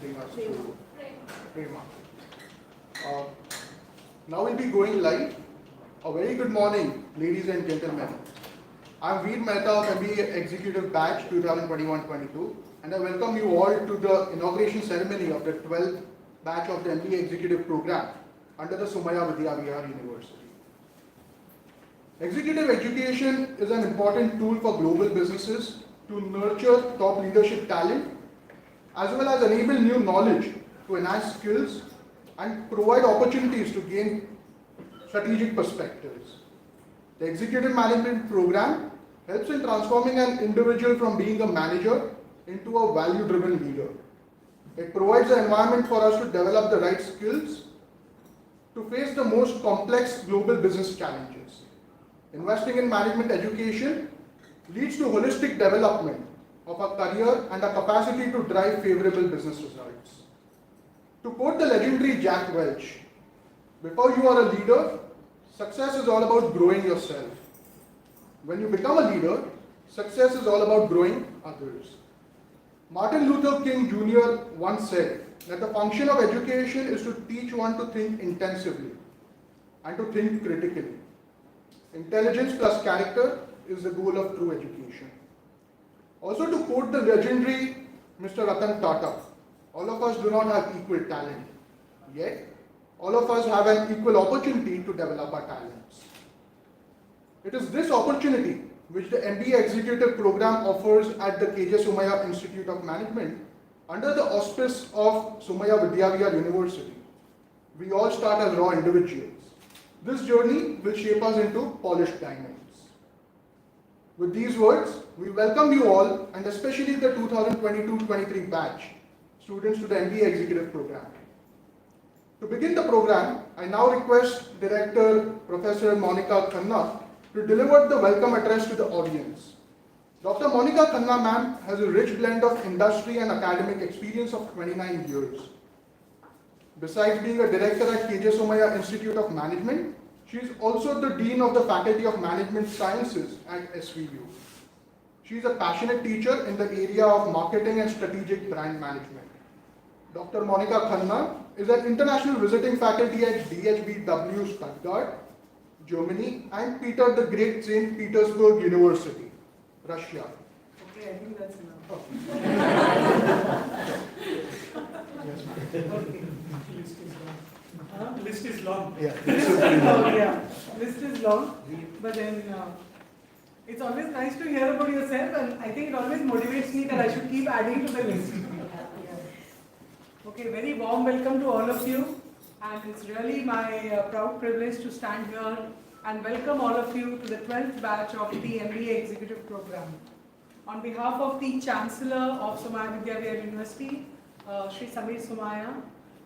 presenting us to Prema. Now we'll be going live. A very good morning, ladies and gentlemen. I'm Veer Mehta of MBA Executive Batch 2021-22, and I welcome you all to the inauguration ceremony of the 12th batch of the MBA Executive Program under the Somaiya Vidyavihar University. Executive education is an important tool for global businesses to nurture top leadership talent, as well as enable new knowledge to enhance skills and provide opportunities to gain strategic perspectives. The executive management program helps in transforming an individual from being a manager into a value-driven leader. It provides an environment for us to develop the right skills to face the most complex global business challenges. Investing in management education leads to holistic development of a career and a capacity to drive favorable business results. To quote the legendary Jack Welch, before you are a leader, success is all about growing yourself. When you become a leader, success is all about growing others. Martin Luther King Jr. once said that the function of education is to teach one to think intensively and to think critically. Intelligence plus character is the goal of true education. Also, to quote the legendary Mr. Ratan Tata, all of us do not have equal talent, yet all of us have an equal opportunity to develop our talents. It is this opportunity which the MBA Executive Program offers at the KJ Somaiya Institute of Management under the auspice of Somaiya Vidyavihar University. We all start as raw individuals. This journey will shape us into polished diamonds. With these words, we welcome you all, and especially the 2022-23 batch students, to the MBA Executive Program. To begin the program, I now request Director Professor Monica Khanna to deliver the welcome address to the audience. Dr. Monica Khanna ma'am has a rich blend of industry and academic experience of 29 years. Besides being a director at KJ Somaiya Institute of Management, she is also the Dean of the Faculty of Management Sciences at SVU. She is a passionate teacher in the area of marketing and strategic brand management. Dr. Monica Khanna is an international visiting faculty at DHBW Stuttgart, Germany, and Peter the Great St. Petersburg University, Russia. Okay, I think that's enough. Oh. Yes, Okay. List is long. yeah. List is long, yeah. List is long, but then it's always nice to hear about yourself, and I think it always motivates me that I should keep adding to the list. Okay, very warm welcome to all of you, and it's really my proud privilege to stand here and welcome all of you to the 12th batch of the MBA Executive Program. On behalf of the Chancellor of Somaiya Vidyavihar University, Shri Somaiya,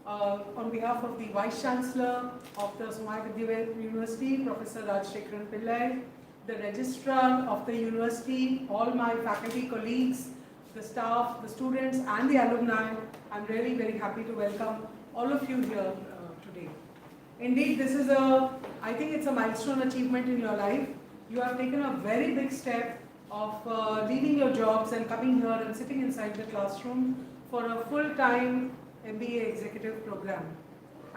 on behalf of the Vice Chancellor of the Somaiya Vidyavihar University, Professor Rajshekharan Pillai, the Registrar of the University, all my faculty colleagues, the staff, the students and the alumni, I'm really very happy to welcome all of you here today. Indeed, this is I think it's a milestone achievement in your life. You have taken a very big step of leaving your jobs and coming here and sitting inside the classroom for a full-time MBA Executive Program.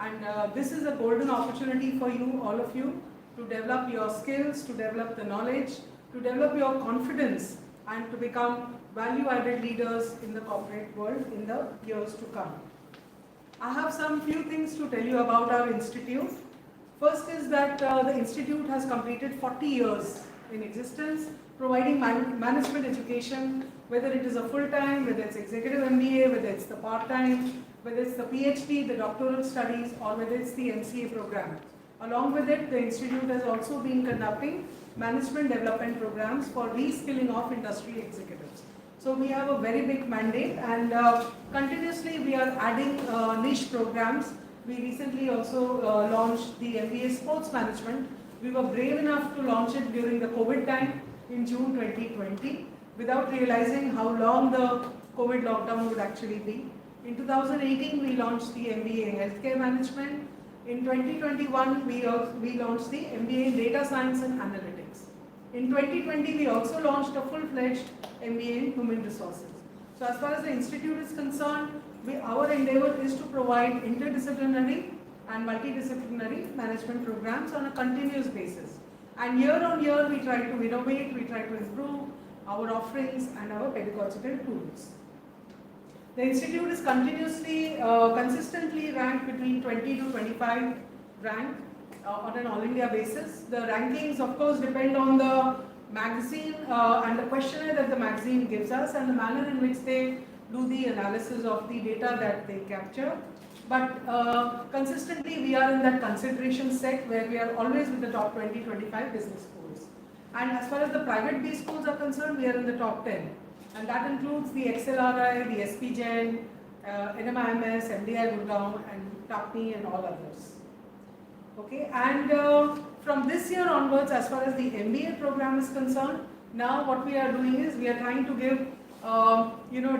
And this is a golden opportunity for you, all of you, to develop your skills, to develop the knowledge, to develop your confidence, and to become value-added leaders in the corporate world in the years to come. I have some few things to tell you about our institute. First is that the institute has completed 40 years in existence, providing management education, whether it is a full-time, whether it's executive MBA, whether it's the part-time, whether it's the PhD, the doctoral studies, or whether it's the MCA program. Along with it, the institute has also been conducting management development programs for reskilling of industry executives. So we have a very big mandate, and continuously we are adding niche programs. We recently also launched the MBA Sports Management. We were brave enough to launch it during the COVID time in June 2020, without realizing how long the COVID lockdown would actually be. In 2018, we launched the MBA Healthcare Management. In 2021, we launched the MBA in Data Science and Analytics. In 2020, we also launched a full-fledged MBA in Human Resources. So as far as the institute is concerned, our endeavor is to provide interdisciplinary and multidisciplinary management programs on a continuous basis. And year on year, we try to innovate, we try to improve our offerings and our pedagogical tools. The institute is continuously, consistently ranked between 20 to 25 rank on an all India basis. The rankings, of course, depend on the magazine and the questionnaire that the magazine gives us and the manner in which they do the analysis of the data that they capture. But consistently, we are in that consideration set where we are always with the top 20-25 business schools. And as far as the private B schools are concerned, we are in the top 10. And that includes the XLRI, the SPGen, NMIMS, MDI Gurgaon, and TAPMI and all others. Okay, and from this year onwards, as far as the MBA program is concerned, now what we are doing is we are trying to give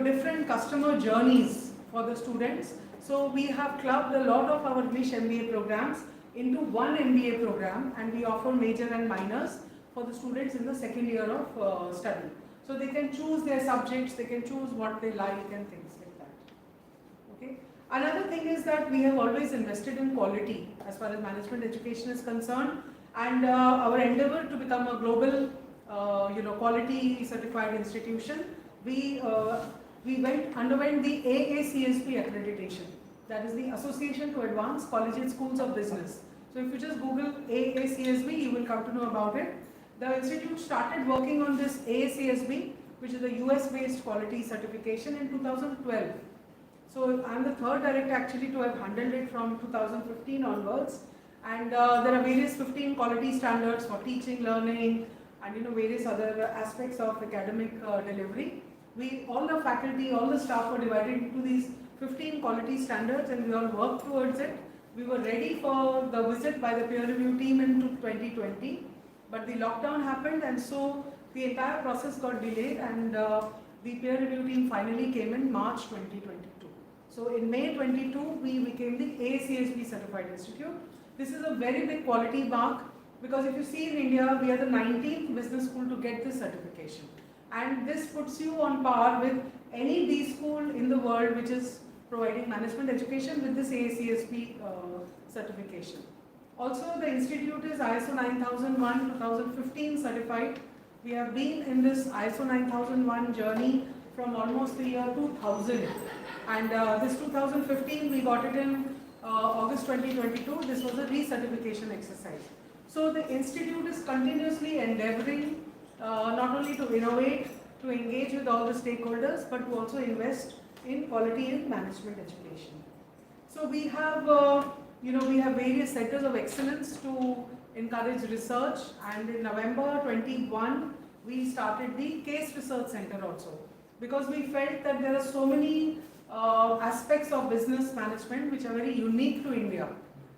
different customer journeys for the students. So we have clubbed a lot of our niche MBA programs into one MBA program, and we offer major and minors for the students in the second year of study. So they can choose their subjects, they can choose what they like and things like that. Okay. Another thing is that we have always invested in quality as far as management education is concerned, and our endeavor to become a global quality certified institution, we underwent the AACSB accreditation, that is the Association to Advance Collegiate Schools of Business. So if you just Google AACSB, you will come to know about it. The institute started working on this AACSB, which is a US-based quality certification, in 2012. So I'm the third director actually to have handled it from 2015 onwards. And there are various 15 quality standards for teaching, learning, and various other aspects of academic delivery. All the faculty, all the staff were divided into these 15 quality standards, and we all worked towards it. We were ready for the visit by the peer review team in 2020, but the lockdown happened, and so the entire process got delayed, and the peer review team finally came in March 2022. So in May 22, we became the AACSB certified institute. This is a very big quality mark, because if you see in India, we are the 19th business school to get this certification. And this puts you on par with any B school in the world which is providing management education with this AACSB certification. Also, the institute is ISO 9001 2015 certified. We have been in this ISO 9001 journey from almost the year 2000. And this 2015, we got it in August 2022. This was a recertification exercise. So the institute is continuously endeavoring not only to innovate, to engage with all the stakeholders, but to also invest in quality in management education. So we have, we have various centers of excellence to encourage research, and in November 21, we started the Case Research Center also, because we felt that there are so many aspects of business management which are very unique to India,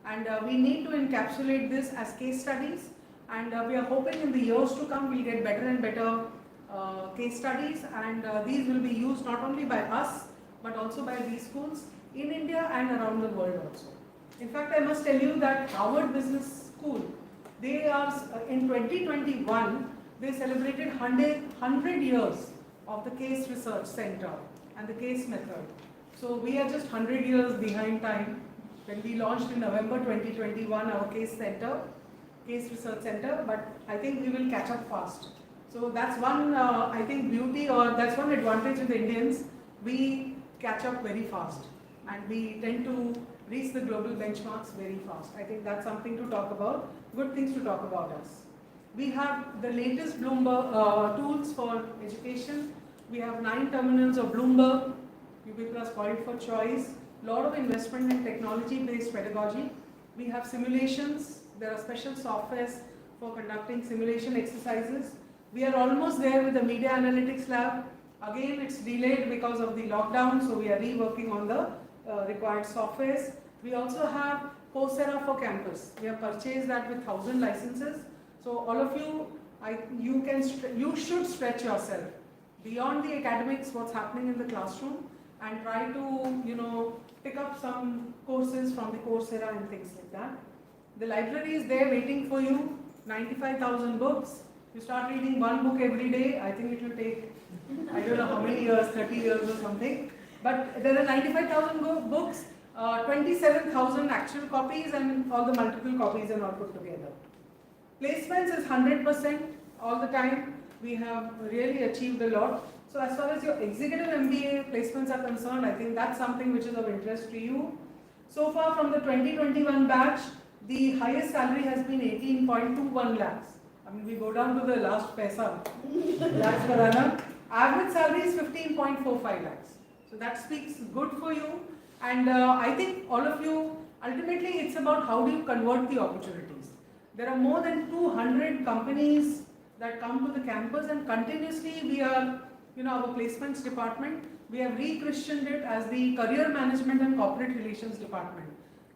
and we need to encapsulate this as case studies, and we are hoping in the years to come we'll get better and better case studies, and these will be used not only by us but also by these schools in India and around the world also. In fact, I must tell you that Harvard Business School, they are in 2021, they celebrated 100 years of the Case Research Center and the case method. So we are just 100 years behind time. When we launched in November 2021 our Case Research Center, but I think we will catch up fast. So that's one, I think, beauty, or that's one advantage with Indians. We catch up very fast, and we tend to reach the global benchmarks very fast. I think that's something to talk about, good things to talk about us. We have the latest Bloomberg tools for education. We have 9 terminals of Bloomberg, UB Plus Point for Choice, lot of investment in technology-based pedagogy. We have simulations. There are special softwares for conducting simulation exercises. We are almost there with the media analytics lab. Again, it's delayed because of the lockdown, so we are reworking on the required softwares. We also have Coursera for Campus. We have purchased that with 1,000 licenses. So all of you, you should stretch yourself beyond the academics, what's happening in the classroom, and try to, pick up some courses from the Coursera and things like that. The library is there waiting for you, 95,000 books. You start reading one book every day, I think it will take, I don't know how many years, 30 years or something. But there are 95,000 books, 27,000 actual copies, and all the multiple copies are all put together. Placements is 100% all the time. We have really achieved a lot. So as far as your executive MBA placements are concerned, I think that's something which is of interest to you. So far from the 2021 batch, the highest salary has been 18.21 lakhs. I mean, we go down to the last paisa, lakhs per annum. Average salary is 15.45 lakhs. So that speaks good for you. And I think all of you, ultimately it's about how do you convert the opportunities. There are more than 200 companies that come to the campus, and continuously we are, our placements department, we have re-christened it as the career management and corporate relations department.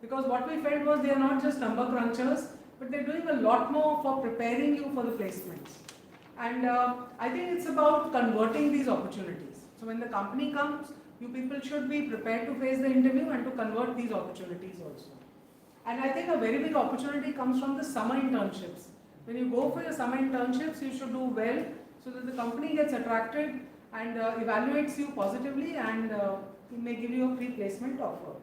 Because what we felt was they are not just number crunchers, but they're doing a lot more for preparing you for the placements. And I think it's about converting these opportunities. So when the company comes, you people should be prepared to face the interview and to convert these opportunities also. And I think a very big opportunity comes from the summer internships. When you go for your summer internships, you should do well so that the company gets attracted and evaluates you positively and may give you a pre-placement offer.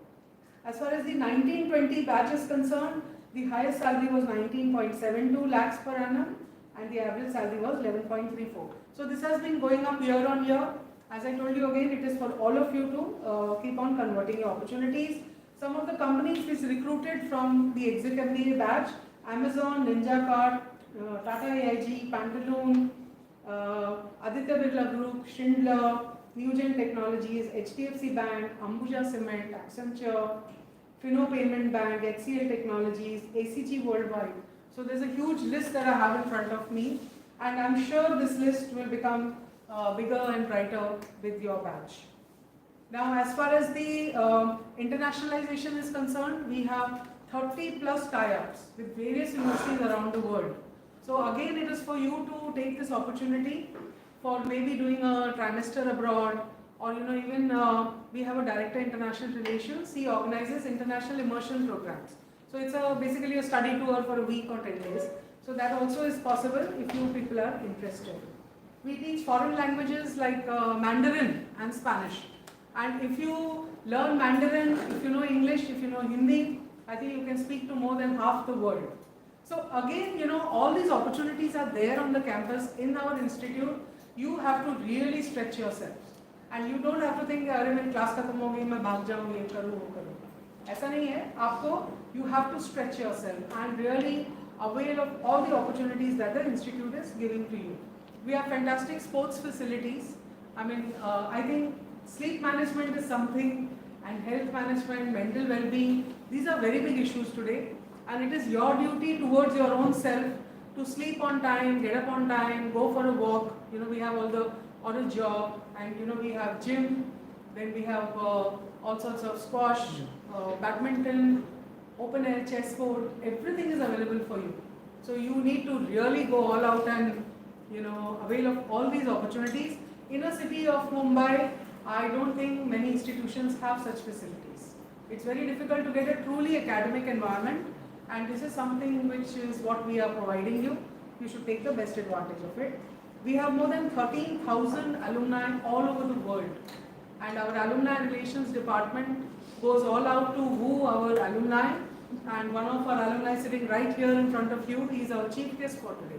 As far as the 1920 batch is concerned, the highest salary was 19.72 lakhs per annum and the average salary was 11.34. So this has been going up year on year. As I told you again, it is for all of you to keep on converting your opportunities. Some of the companies which recruited from the Exec MBA batch, Amazon, Ninja Cart, Tata AIG, Pantaloon, Aditya Birla Group, Schindler, Newgen Technologies, HDFC Bank, Ambuja Cement, Accenture, Fino Payment Bank, HCL Technologies, ACG Worldwide. So there's a huge list that I have in front of me, and I'm sure this list will become bigger and brighter with your batch. Now, as far as the internationalization is concerned, we have 30 plus tie-ups with various universities around the world. So again, it is for you to take this opportunity for maybe doing a trimester abroad, or even we have a director international relations. He organizes international immersion programs. So it's basically a study tour for a week or 10 days. So that also is possible if you people are interested. We teach foreign languages like Mandarin and Spanish. And if you learn Mandarin, if you know English, if you know Hindi, I think you can speak to more than half the world. So again, all these opportunities are there on the campus in our institute. You have to really stretch yourselves. And you don't have to think, अरे मेरी class खत्म हो गई, मैं भाग जाऊँ, ये करूँ, वो करूँ. ऐसा नहीं है. आपको, you have to stretch yourself and really avail of all the opportunities that the institute is giving to you. We have fantastic sports facilities. I mean, I think sleep management is something, and health management, mental well-being, these are very big issues today. And it is your duty towards your own self to sleep on time, get up on time, go for a walk. We have all the job, and we have gym, then we have all sorts of squash, badminton, open air chess court, everything is available for you. So you need to really go all out and avail of all these opportunities. In a city of Mumbai, I don't think many institutions have such facilities. It's very difficult to get a truly academic environment, and this is something which is what we are providing you. You should take the best advantage of it. We have more than 13,000 alumni all over the world, and our alumni relations department goes all out to woo our alumni, and one of our alumni sitting right here in front of you, he is our chief guest for today.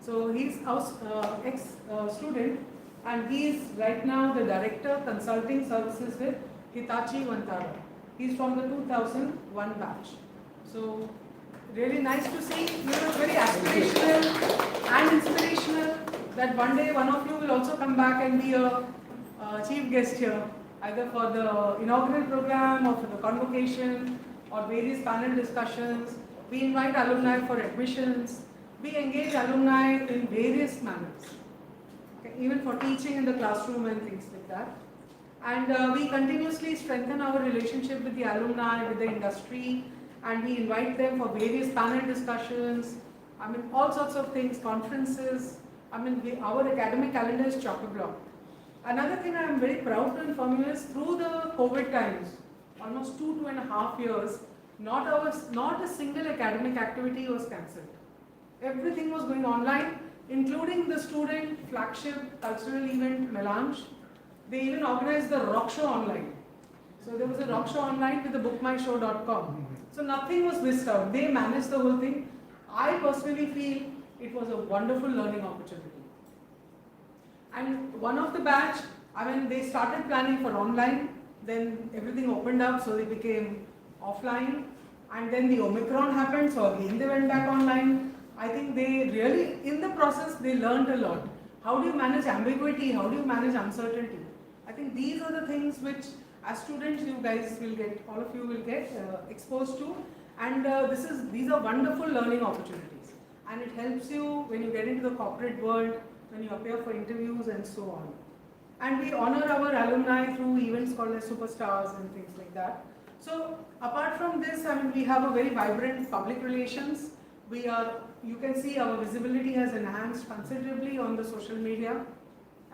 So he is our ex-student, and he is right now the Director Consulting Services with Hitachi Vantara. He is from the 2001 batch. So really nice to see, very aspirational and inspirational that one day one of you will also come back and be a chief guest here, either for the inaugural program or for the convocation or various panel discussions. We invite alumni for admissions. We engage alumni in various manners, okay, even for teaching in the classroom and things like that. And we continuously strengthen our relationship with the alumni, with the industry, and we invite them for various panel discussions, all sorts of things, conferences. Our academic calendar is chock-a-block. Another thing I am very proud to inform you is through the COVID times, almost 2.5 years, not a single academic activity was cancelled. Everything was going online, including the student flagship cultural event Melange. They even organized the rock show online. So there was a rock show online with the bookmyshow.com. So nothing was missed out. They managed the whole thing. I personally feel it was a wonderful learning opportunity. And one of the batch, they started planning for online, then everything opened up, so they became offline. And then the Omicron happened, so again they went back online. I think they really, in the process, they learned a lot. How do you manage ambiguity? How do you manage uncertainty? I think these are the things which, as students, you guys will get, all of you will get exposed to. And these are wonderful learning opportunities. And it helps you when you get into the corporate world, when you appear for interviews and so on. And we honor our alumni through events called as Superstars and things like that. So apart from this, we have a very vibrant public relations. You can see our visibility has enhanced considerably on the social media.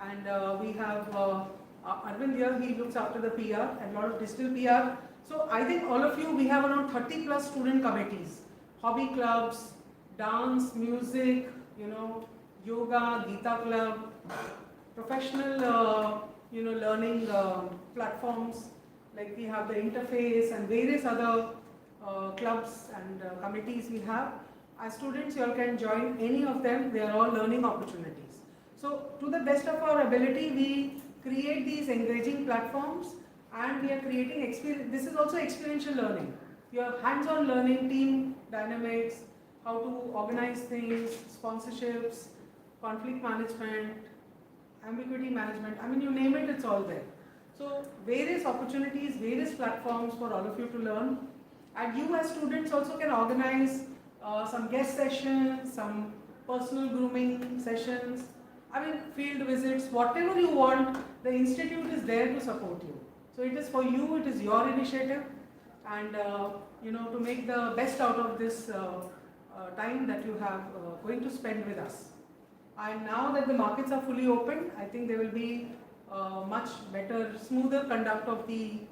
And we have Arvind here, he looks after the PR and a lot of digital PR. So I think all of you, we have around 30 plus student committees, hobby clubs, dance, music, yoga, Gita club, professional, learning platforms, like we have the interface and various other clubs and committees we have. As students, you all can join any of them. They are all learning opportunities. So to the best of our ability, we create these engaging platforms, and we are creating experience. This is also experiential learning. Your hands-on learning, team dynamics, how to organize things, sponsorships, conflict management, ambiguity management. You name it, it's all there. So various opportunities, various platforms for all of you to learn. And you as students also can organize some guest sessions, some personal grooming sessions, field visits, whatever you want, the institute is there to support you. So it is for you, it is your initiative, and to make the best out of this time that you have going to spend with us. And now that the markets are fully open, I think there will be much better, smoother conduct of the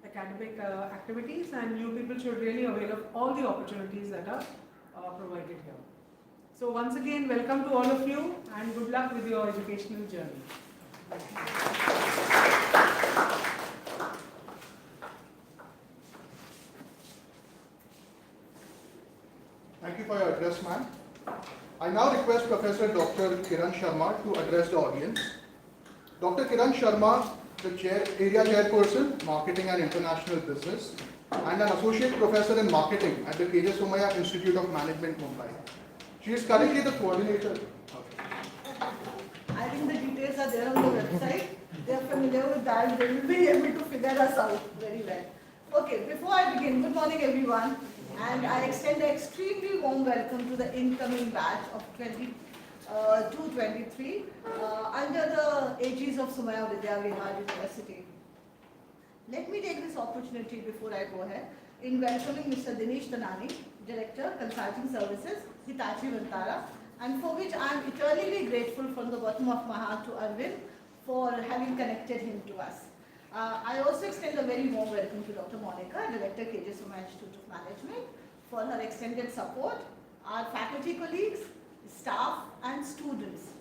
academic activities, and you people should really avail of all the opportunities that are provided here. So once again, welcome to all of you, and good luck with your educational journey. Thank you for your address, ma'am. I now request Professor Dr. Kiran Sharma to address the audience. Dr. Kiran Sharma, the Area Chairperson, Marketing and International Business, and an Associate Professor in Marketing at the Somaiya Institute of Management, Mumbai. She is currently the coordinator. I think the details are there on the website. They are familiar with that. They will be able to figure us out very well. Okay, before I begin, good morning everyone. And I extend an extremely warm welcome to the incoming batch of 22-23 under the aegis of Somaiya Vidyavihar University. Let me take this opportunity before I go ahead in welcoming Mr. Nimish Danani, Director, Consulting Services, Hitachi Vantara, and for which I am eternally grateful from the bottom of my heart to Arvind for having connected him to us. I also extend a very warm welcome to Dr. Monica, Director, Somaiya Institute of Management, for her extended support, our faculty colleagues, staff, and students.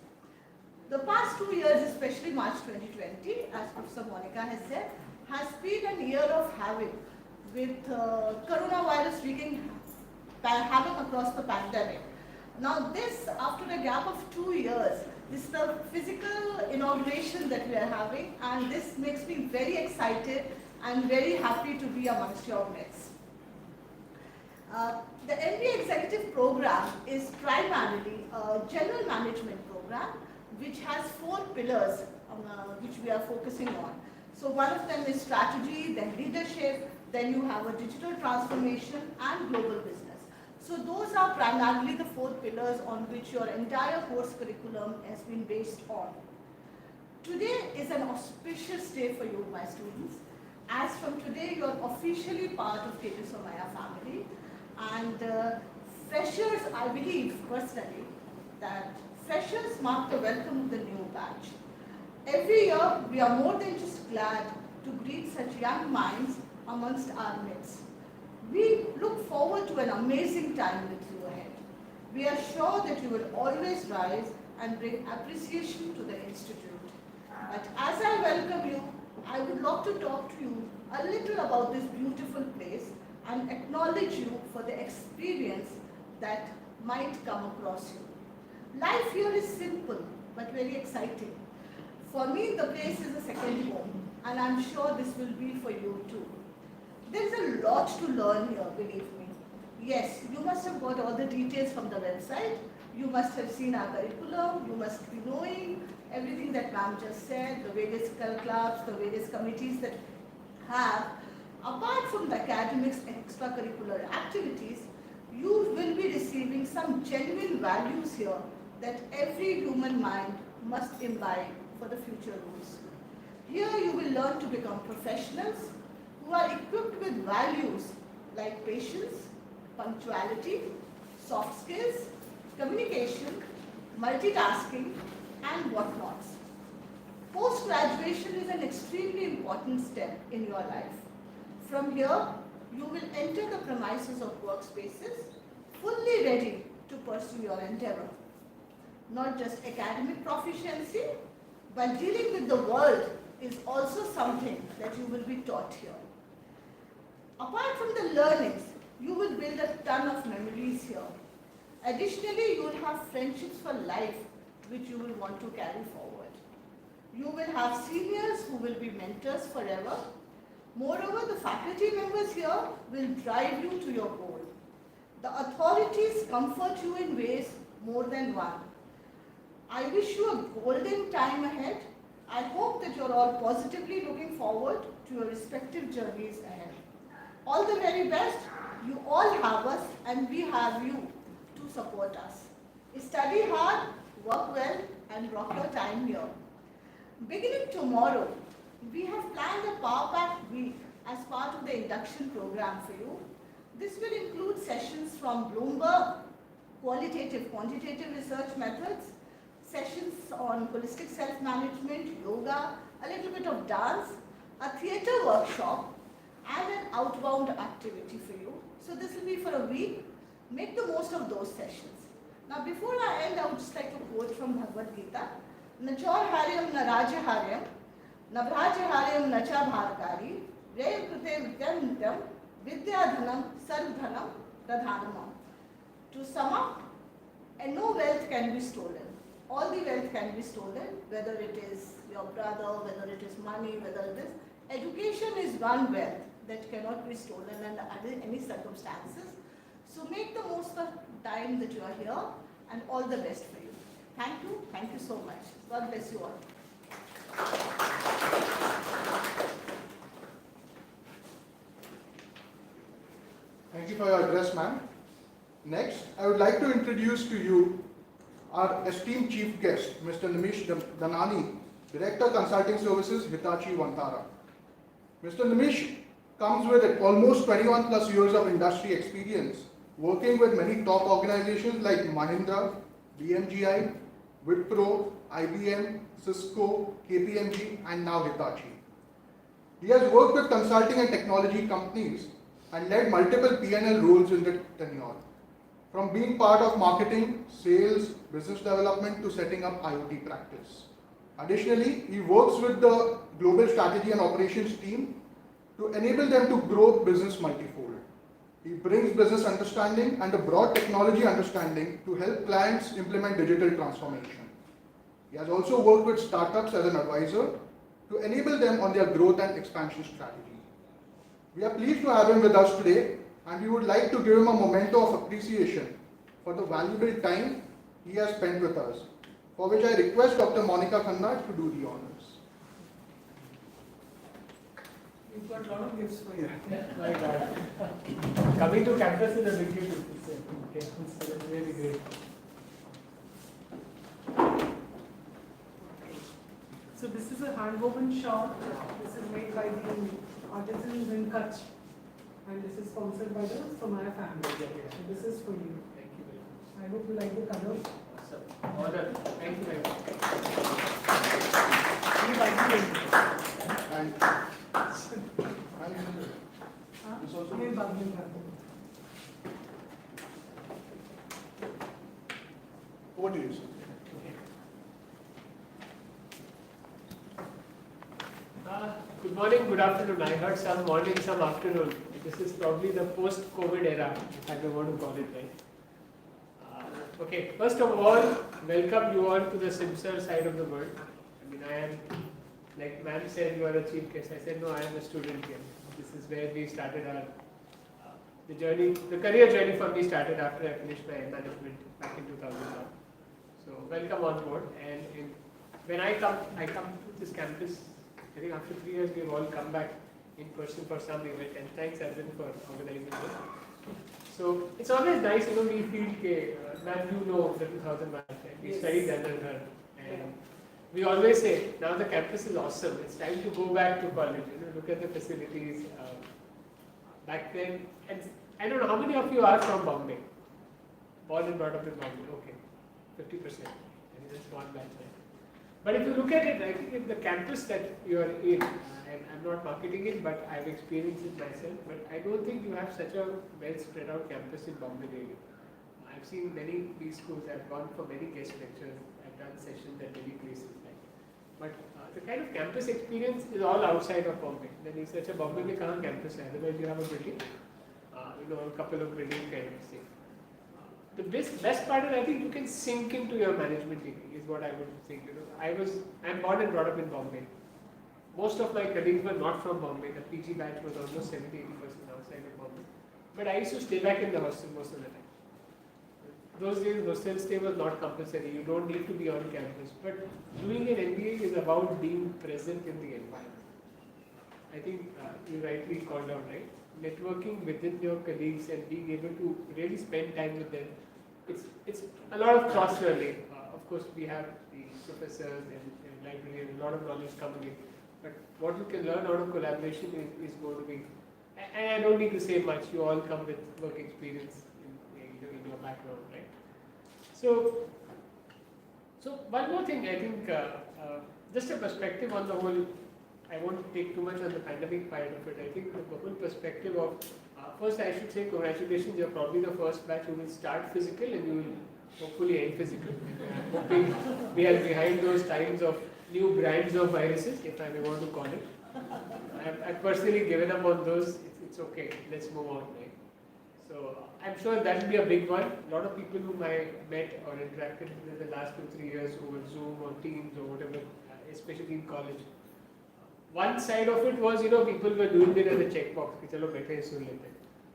The past 2 years, especially March 2020, as Professor Monica has said, has been a year of havoc, with coronavirus wreaking havoc across the pandemic. Now this, after a gap of 2 years, this is the physical inauguration that we are having, and this makes me very excited and very happy to be amongst your midst. The MBA Executive Program is primarily a general management program which has 4 pillars which we are focusing on. So one of them is strategy, then leadership, then you have a digital transformation and global business. So those are primarily the 4 pillars on which your entire course curriculum has been based on. Today is an auspicious day for you, my students, as from today you are officially part of Somaiya family, and freshers, I believe personally that freshers mark the welcome of the new batch. Every year we are more than just glad to greet such young minds amongst our midst. We look forward to an amazing time with you ahead. We are sure that you will always rise and bring appreciation to the Institute. But as I welcome you, I would love to talk to you a little about this beautiful place and acknowledge you for the experience that might come across you. Life here is simple but very exciting. For me, the place is a second home, and I'm sure this will be for you too. There is a lot to learn here, believe me. Yes, you must have got all the details from the website. You must have seen our curriculum. You must be knowing everything that ma'am just said, the various clubs, the various committees that have. Apart from the academics and extracurricular activities, you will be receiving some genuine values here that every human mind must imbibe for the future roles. Here you will learn to become professionals who are equipped with values like patience, punctuality, soft skills, communication, multitasking, and whatnots. Post-graduation is an extremely important step in your life. From here, you will enter the premises of workspaces fully ready to pursue your endeavor. Not just academic proficiency, but dealing with the world is also something that you will be taught here. Apart from the learnings, you will build a ton of memories here. Additionally, you will have friendships for life which you will want to carry forward. You will have seniors who will be mentors forever. Moreover, the faculty members here will drive you to your goal. The authorities comfort you in ways more than one. I wish you a golden time ahead. I hope that you're all positively looking forward to your respective journeys ahead. All the very best. You all have us and we have you to support us. Study hard, work well, and rock your time here. Beginning tomorrow, we have planned a power-packed week as part of the induction program for you. This will include sessions from Bloomberg, qualitative, quantitative research methods, sessions on holistic self-management, yoga, a little bit of dance, a theatre workshop, and an outbound activity for you. So this will be for a week. Make the most of those sessions. Now before I end, I would just like to quote from Bhagavad Gita. Nachor haryam na raja haryam, na bhraja haryam na cha bharkari, re krute vidyam vidyadhanam sarvdhanam pradhanam. To sum up, and no wealth can be stolen. All the wealth can be stolen, whether it is your brother, whether it is money, whether it is. Education is one wealth that cannot be stolen under any circumstances. So make the most of the time that you are here, and all the best for you. Thank you so much. God bless you all. Thank you for your address, ma'am. Next, I would like to introduce to you our esteemed chief guest, Mr. Nimish Danani, Director Consulting Services, Hitachi Vantara. Mr. Nimish comes with almost 21 plus years of industry experience, working with many top organizations like Mahindra, BMGI, Wipro, IBM, Cisco, KPMG, and now Hitachi. He has worked with consulting and technology companies and led multiple P&L roles in the tenure, from being part of marketing, sales, business development to setting up IoT practice. Additionally, he works with the global strategy and operations team to enable them to grow business multifold. He brings business understanding and a broad technology understanding to help clients implement digital transformation. He has also worked with startups as an advisor to enable them on their growth and expansion strategy. We are pleased to have him with us today, and we would like to give him a memento of appreciation for the valuable time he has spent with us, for which I request Dr. Monica Khanna to do the honors. We've got a lot of gifts for you. My God. Coming to campus is a big gift. Okay, so that's really great. So this is a hand-woven shawl. This is made by the artisans in Kutch. And this is sponsored by the Somaiya family. So this is for you. Thank you very much. I hope you like the colors. Awesome. Order. Thank you very much. You like it? And this also. Ye bagli bagli. Over to you, sir. good afternoon. I heard some morning, some afternoon. This is probably the post-COVID era, if I don't want to call it, right? Okay, first of all, welcome you all to the Simsar side of the world. I mean, I am, like ma'am said, you are a chief guest. I said, no, I am a student here. This is where we started our, the journey, the career journey for me started after I finished my management back in 2001. So, welcome on board. And when I come to this campus, I think after 3 years, we've all come back in person for some event, and thanks Arvind for organizing this. So it's always nice, we feel, man, the 2001, right? We studied under her, and we always say, now the campus is awesome, it's time to go back to college, look at the facilities. Back then, and I don't know, how many of you are from Bombay? Born and brought up in Bombay, okay, 50%, I think that's one batch, right? But if you look at it, I think in the campus that you are in, and I'm not marketing it, but I've experienced it myself, but I don't think you have such a well spread out campus in Bombay really. I've seen many B schools, I've gone for many guest lectures, I've done sessions at many places like. But the kind of campus experience is all outside of Bombay. Then you search a Bombay mein kahan campus hai, otherwise you have a building, a couple of buildings kind of thing. The best part is I think you can sink into your management degree is what I would think. I'm born and brought up in Bombay. Most of my colleagues were not from Bombay. The PG batch was almost 70-80% outside of Bombay. But I used to stay back in the hostel most of the time. Those days hostel stay was not compulsory. You don't need to be on campus. But doing an MBA is about being present in the environment. I think you rightly called out, right? Networking within your colleagues and being able to really spend time with them. It's a lot of cross learning. Of course, we have the professors and library and a lot of knowledge coming in. But what you can learn out of collaboration is going to be, and I don't need to say much. You all come with work experience in your background, right? So one more thing, I think, just a perspective on the whole. I won't take too much on the pandemic part of it. I think the whole perspective of, first I should say congratulations, you're probably the first batch who will start physical and you will hopefully end physical. I'm hoping we are behind those times of new brands of viruses, if I may want to call it. I've personally given up on those, it's okay, let's move on. Right? So I'm sure that will be a big one. A lot of people whom I met or interacted with in the last 2-3 years over Zoom or Teams or whatever, especially in college. One side of it was, people were doing it as a checkbox,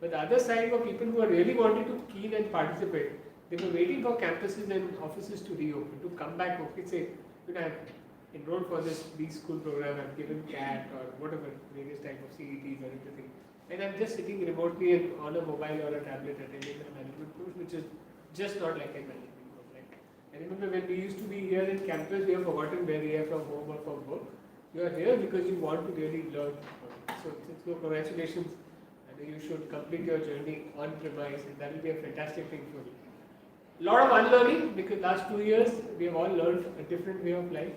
but the other side were people who were really wanting to keen and participate. They were waiting for campuses and offices to reopen, to come back, say, I've enrolled for this B school program, I've given CAT or whatever, various type of CETs or everything. And I'm just sitting remotely and on a mobile or a tablet attending a management course, which is just not like a management course. Right? I remember when we used to be here in campus, we have forgotten where we are from home or from work. You are here because you want to really learn. So congratulations. I think you should complete your journey on premise, and that will be a fantastic thing for you. A lot of unlearning because last 2 years we have all learned a different way of life.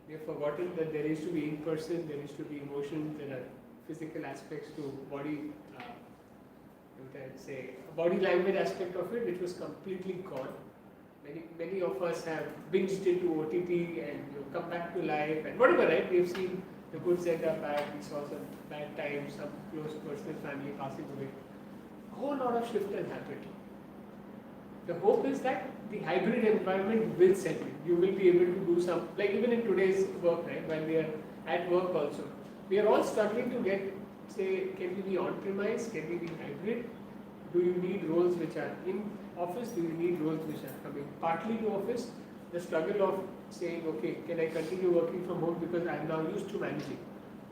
We have forgotten that there is to be in person, there is to be emotions, there are physical aspects to body, body language aspect of it, which was completely gone. Many of us have binged into OTT and come back to life and whatever, right? We have seen the good and the bad, we saw some bad times, some close personal family passing away. A whole lot of shift has happened. The hope is that the hybrid environment will settle. You will be able to do some, like even in today's work, right? While we are at work also, we are all struggling to get, say, can we be on-premise, can we be hybrid? Do you need roles which are in office? Do you need roles which are coming partly to office? The struggle of saying, okay, can I continue working from home because I am now used to managing?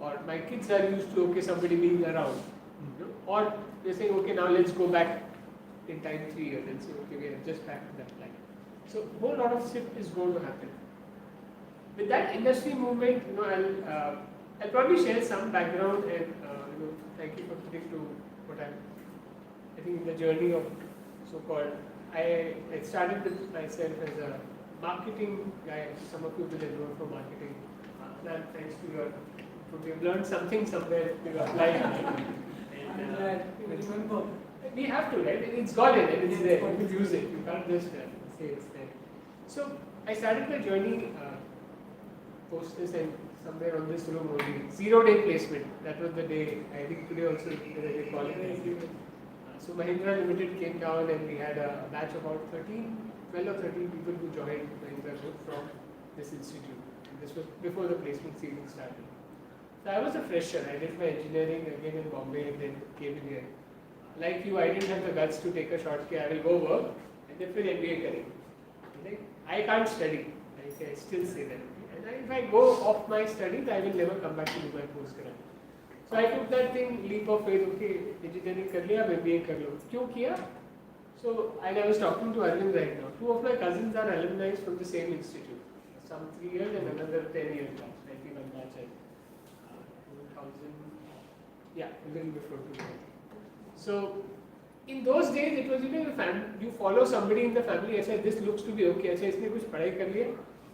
Or my kids are used to, okay, somebody being around. Or they're saying, okay, now let's go back in time 3 years and say, okay, we are just back to that line. So a whole lot of shift is going to happen. With that industry movement, I'll probably share some background and thank you for putting to what I think in the journey of so-called, I started with myself as a marketing guy. Some of you will enroll for marketing. Thanks to your, we've learned something somewhere to apply. And remember. We have to, right? It's got it and it's there. You can use it. You can't just say it's there. So I started my journey post this and somewhere on this room only. 0-day placement. That was the day. I think today also they call it. So Mahindra Limited came down and we had a batch of about 12 or 13 people who joined Mahindra Group from this institute. And this was before the placement season started. So I was a fresher. I did my engineering again in Bombay and then came in here. Like you, I didn't have the guts to take a short key. I will go work and then फिर MBA करेंगे. Like, I can't study. I still say that. And if I go off my studies, I will never come back to do my postgrad. So I took that thing, leap of faith. Okay, engineering कर लिया, MBA कर लो. क्यों किया? So and I was talking to Arvind right now. 2 of my cousins are alumni from the same institute. Some 3 years and another 10 years batch. 91 batch. 2000. Yeah, a little before 2000. So in those days, it was you follow somebody in the family. ऐसा this looks to be okay. ऐसा इसने कुछ पढ़ाई कर लिया,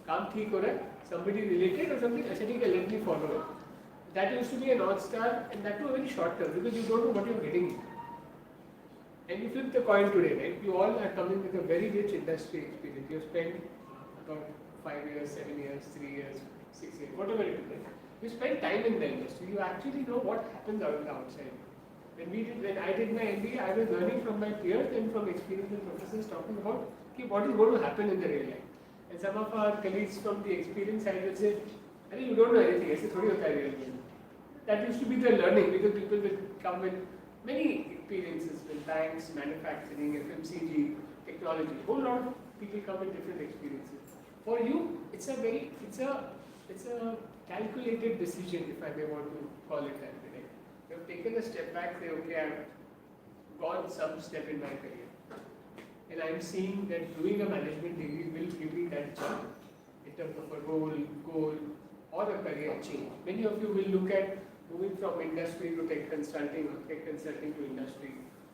काम ठीक हो रहा है. Somebody related or something. ऐसा ठीक है, let me follow it. That used to be a north star, and that too very short term because you don't know what you're getting. And you flip the coin today, right? You all are coming with a very rich industry experience. You have spent about 5 years, 7 years, 3 years, 6 years, whatever it is. You spend time in the industry. You actually know what happens out the outside. When I did my MBA, I was learning from my peers and from experienced professors talking about what is going to happen in the real life. And some of our colleagues from the experience side will say, I think you don't know anything. I say, thodi hota hai real life. That used to be the learning because people will come with many experiences with banks, manufacturing, FMCG, technology. A whole lot of people come with different experiences. For you, it's a calculated decision, if I may want to call it that way. You have taken a step back, say, okay, I've gone some step in my career. And I'm seeing that doing a management degree will give me that jump in terms of a role, goal, or a career change. Many of you will look at moving from industry to tech consulting or tech consulting to industry.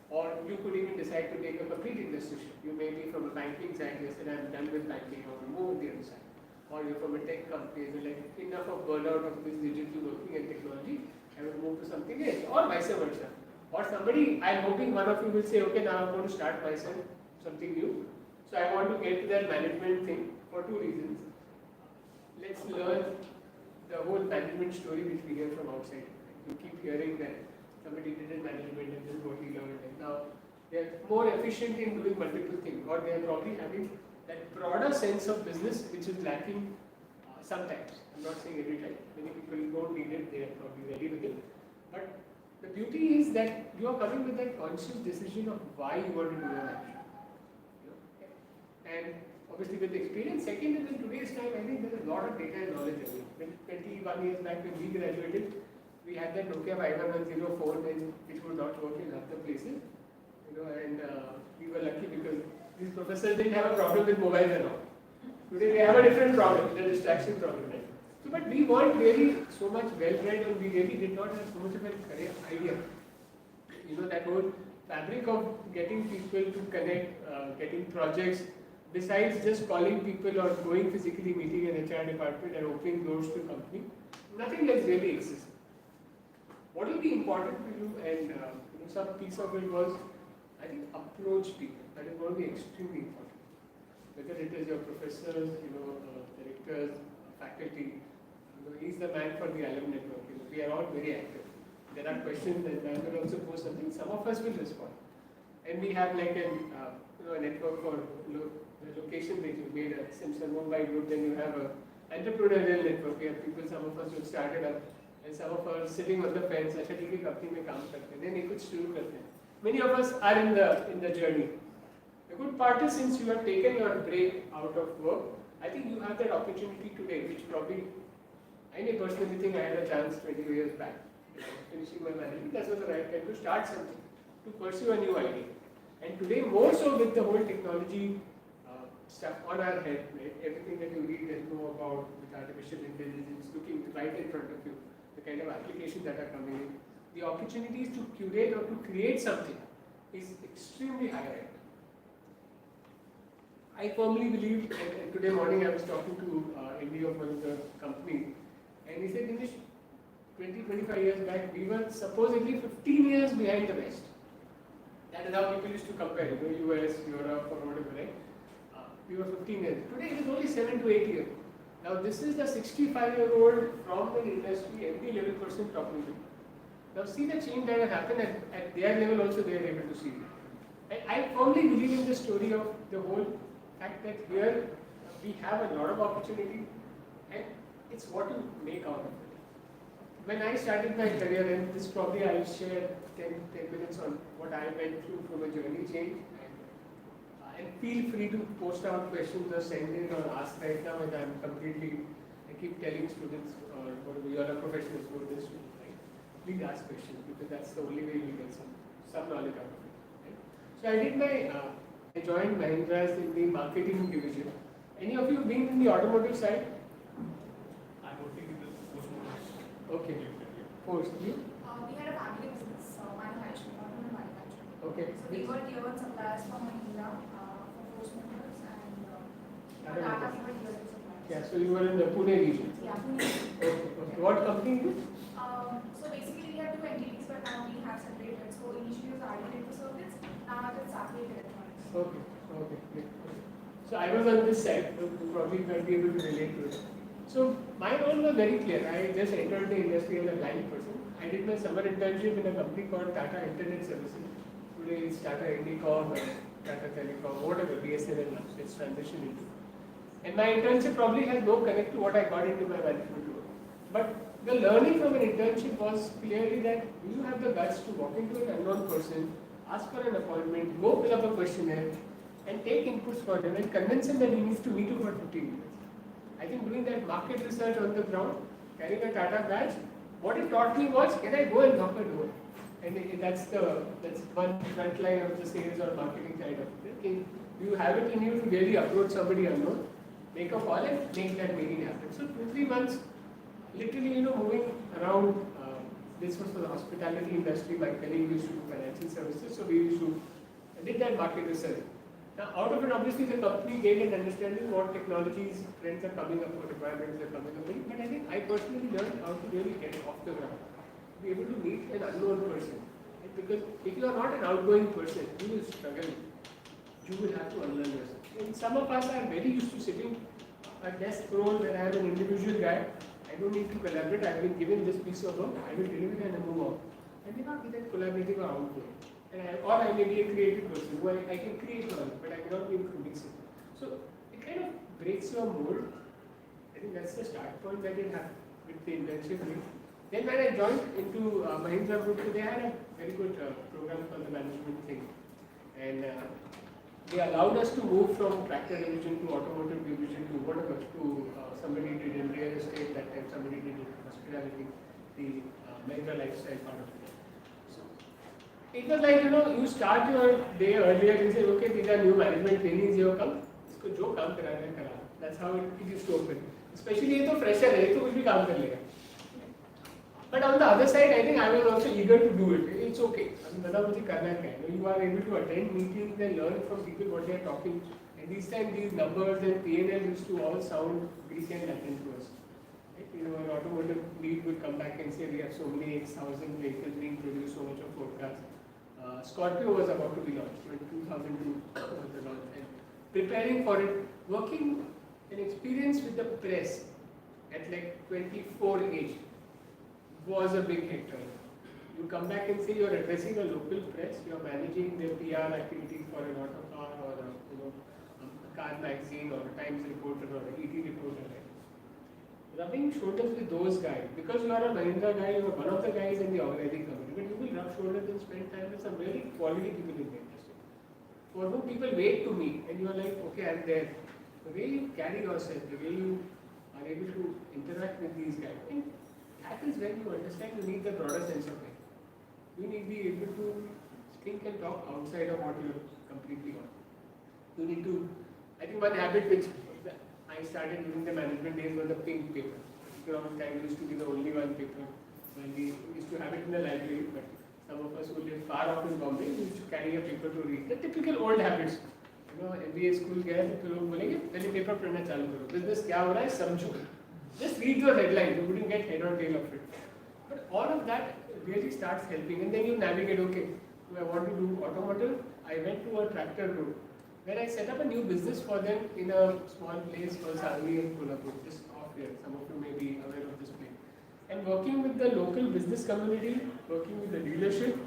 Or you could even decide to take a complete industry shift. You may be from a banking side, you said, I'm done with banking, or move on the other side. Or you're from a tech company, you're like, enough of burnout of this digital working and technology, I will move to something else, or vice versa. Or somebody, I'm hoping one of you will say, okay, now I'm going to start myself, something new. So I want to get to that management thing for 2 reasons. Let's learn the whole management story which we hear from outside. You keep hearing that somebody did in management and this is what he learned. And now they're more efficient in doing multiple things, or they're probably having that broader sense of business which is lacking sometimes. I'm not saying every time. Many people don't need it, they are probably ready with it. But the beauty is that you are coming with that conscious decision of why you want to do an action. And obviously with experience. Second is in today's time, I think there is a lot of data and knowledge available. 21 years back when we graduated, we had that Nokia 5110 phone which would not work in other places. And we were lucky because these professors didn't have a problem with mobiles and all. Today they have a different problem, the distraction problem. Right? So, but we weren't really so much well-read, and we really did not have so much of a career idea. That whole fabric of getting people to connect, getting projects, besides just calling people or going physically meeting an HR department and opening doors to company, nothing else really exists. What will be important to you, and some piece of it was, I think, approach people. That is going to be extremely important. Whether it is your professors, directors, faculty, he's the man for the alumni network. We are all very active. There are questions and I will also post something. Some of us will respond. And we have like a network for the location which you made a Simpson Mumbai group. Then you have a entrepreneurial network. We have people, some of us who started up, and some of us sitting on the fence. अच्छा ठीक है company में काम करते हैं, नहीं कुछ शुरू करते हैं. Many of us are in the journey. The good part is, since you have taken your break out of work, I think you have that opportunity today, which probably I may personally think I had a chance 20 years back. Finishing my management, that was the right time to start something, to pursue a new idea. And today, more so with the whole technology stuff on our head, right? Everything that you read and know about with artificial intelligence, looking right in front of you, the kind of applications that are coming in, the opportunities to curate or to create something is extremely high right now. I firmly believe, and today morning I was talking to MD of one of the companies, and he said, Nimish, 20-25 years back, we were supposedly 15 years behind the West. That is how people used to compare, US, Europe, or whatever, right? We were 15 years. Today it is only 7 to 8 years. Now this is the 65-year-old from the industry, MD level person talking to me. Now see the change that has happened at their level also they are able to see it. I firmly believe in the story of the whole fact that here we have a lot of opportunity and it's what you make out of it. When I started my career, and this probably I'll share 10 minutes on what I went through from a journey change, and feel free to post out questions or send in or ask right now, and I keep telling students or whatever, you are a professional, go this way, right? Please ask questions because that's the only way you get some knowledge out of it. Right? So I joined Mahindra's in the marketing division. Any of you been in the automotive side? I'm working in the post-mortem. Okay. Post, you? We had a family business, manufacturing, automotive manufacturing. Okay. So we were tier 1 suppliers for Mahindra, for Force Motors and Tata Tata Motors. for tier 2 suppliers. Yeah, so you were in the Pune region. Yeah, Pune. Okay. What company is it? So basically we had two entities, but now we have separated. So initially it was RD for circuits, now it's Sapphire Electronics. Okay. Great. So I was on this side, so you probably might be able to relate to it. So my role was very clear. I just entered the industry as a blind person. I did my summer internship in a company called Tata Internet Services. Today it's Tata Indicom, Tata Telecom, whatever, BSNL now, so it's transitioned into. And my internship probably has no connect to what I got into my management role. But the learning from an internship was clearly that you have the guts to walk into an unknown person, ask for an appointment, go fill up a questionnaire, and take inputs for him and convince him that he needs to meet you for 15 minutes. I think doing that market research on the ground, carrying a Tata badge, what it taught me was, can I go and knock a door? And that's one front line of the sales or marketing side of it. Okay, you have it in you to really approach somebody unknown, make a call and make that meeting happen. So 2-3 months, literally, moving around. This was for the hospitality industry. My colleague used to do financial services, so we did that market research. Now, out of it, obviously, the company gained an understanding what technologies, trends are coming up, what requirements are coming up. But I think I personally learned how to really get off the ground, be able to meet an unknown person. Right? Because if you are not an outgoing person, you will struggle. You will have to unlearn yourself. And some of us are very used to sitting a desk role where I am an individual guy. I don't need to collaborate. I've been given this piece of work. I will deliver it and move on. I may not be that collaborative or outgoing. Or I may be a creative person who I can create knowledge, but I cannot be able to mix it. So it kind of breaks your mold. I think that's the start point that it happened with the internship. Then when I joined into Mahindra Group, they had a very good program for the management thing. And they allowed us to move from tractor division to automotive division to whatever, to somebody did in real estate that time, somebody did in hospitality, the Mahindra lifestyle part of it. It was like, you start your day earlier and say, okay, these are new management trainings, here come, isko jo kaam karana hai kara. That's how it used to open. Especially ye to fresher hai, to kuch bhi kaam kar lega. But on the other side, I think I was also eager to do it. It's okay. Bata mujhe karna kya hai. You are able to attend meetings and learn from people what they are talking. And these times, these numbers and P&L used to all sound decent and latent to us. An automotive lead would come back and say, we have so many 8,000 vehicles being produced, so much of forecast. Scorpio was about to be launched in 2002 was the launch, and preparing for it, working an experience with the press at like 24 age was a big hit. You come back and say you're addressing a local press, you're managing their PR activities for an auto car or a car magazine or a Times reporter or an ET reporter. Right? Rubbing shoulders with those guys, because you are a Mahindra guy, you are one of the guys in the organizing committee, but you will rub shoulders and spend time with some very quality people in the industry, for whom people wait to meet, and you are like, okay, I'm there. The way you carry yourself, the way you are able to interact with these guys, and that is when you understand you need the broader sense of life. You need to be able to think and talk outside of what you're completely on. You need to, I think one habit which I started during the management days was the pink paper. Economic Times used to be the only one paper. When we used to have it in the library, but some of us who live far off in Bombay used to carry a paper to read. The typical old habits. MBA school गया तो लोग बोलेंगे पहले paper पढ़ना चालू करो. Business क्या हो रहा है समझो. Just read your headlines. You wouldn't get head or tail of it. But all of that really starts helping, and then you navigate. Okay, I want to do automotive. I went to a tractor route. where I set up a new business for them in a small place called Savli and Kolhapur, just off here. Some of you may be aware of this place. And working with the local business community, working with the dealership,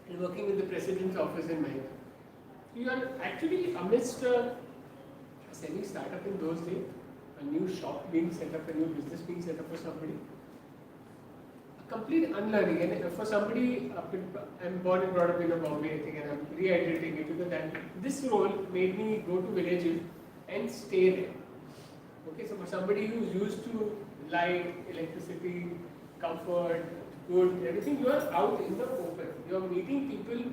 and working with the president's office in Mahindra. You are actually amidst a semi-startup in those days, a new shop being set up, a new business being set up for somebody. A complete unlearning, and for somebody, I'm born and brought up in Bombay, I think, and I'm reiterating it because this role made me go to villages and stay there. Okay, so for somebody who's used to light, electricity, comfort, good, everything, you are out in the open. You are meeting people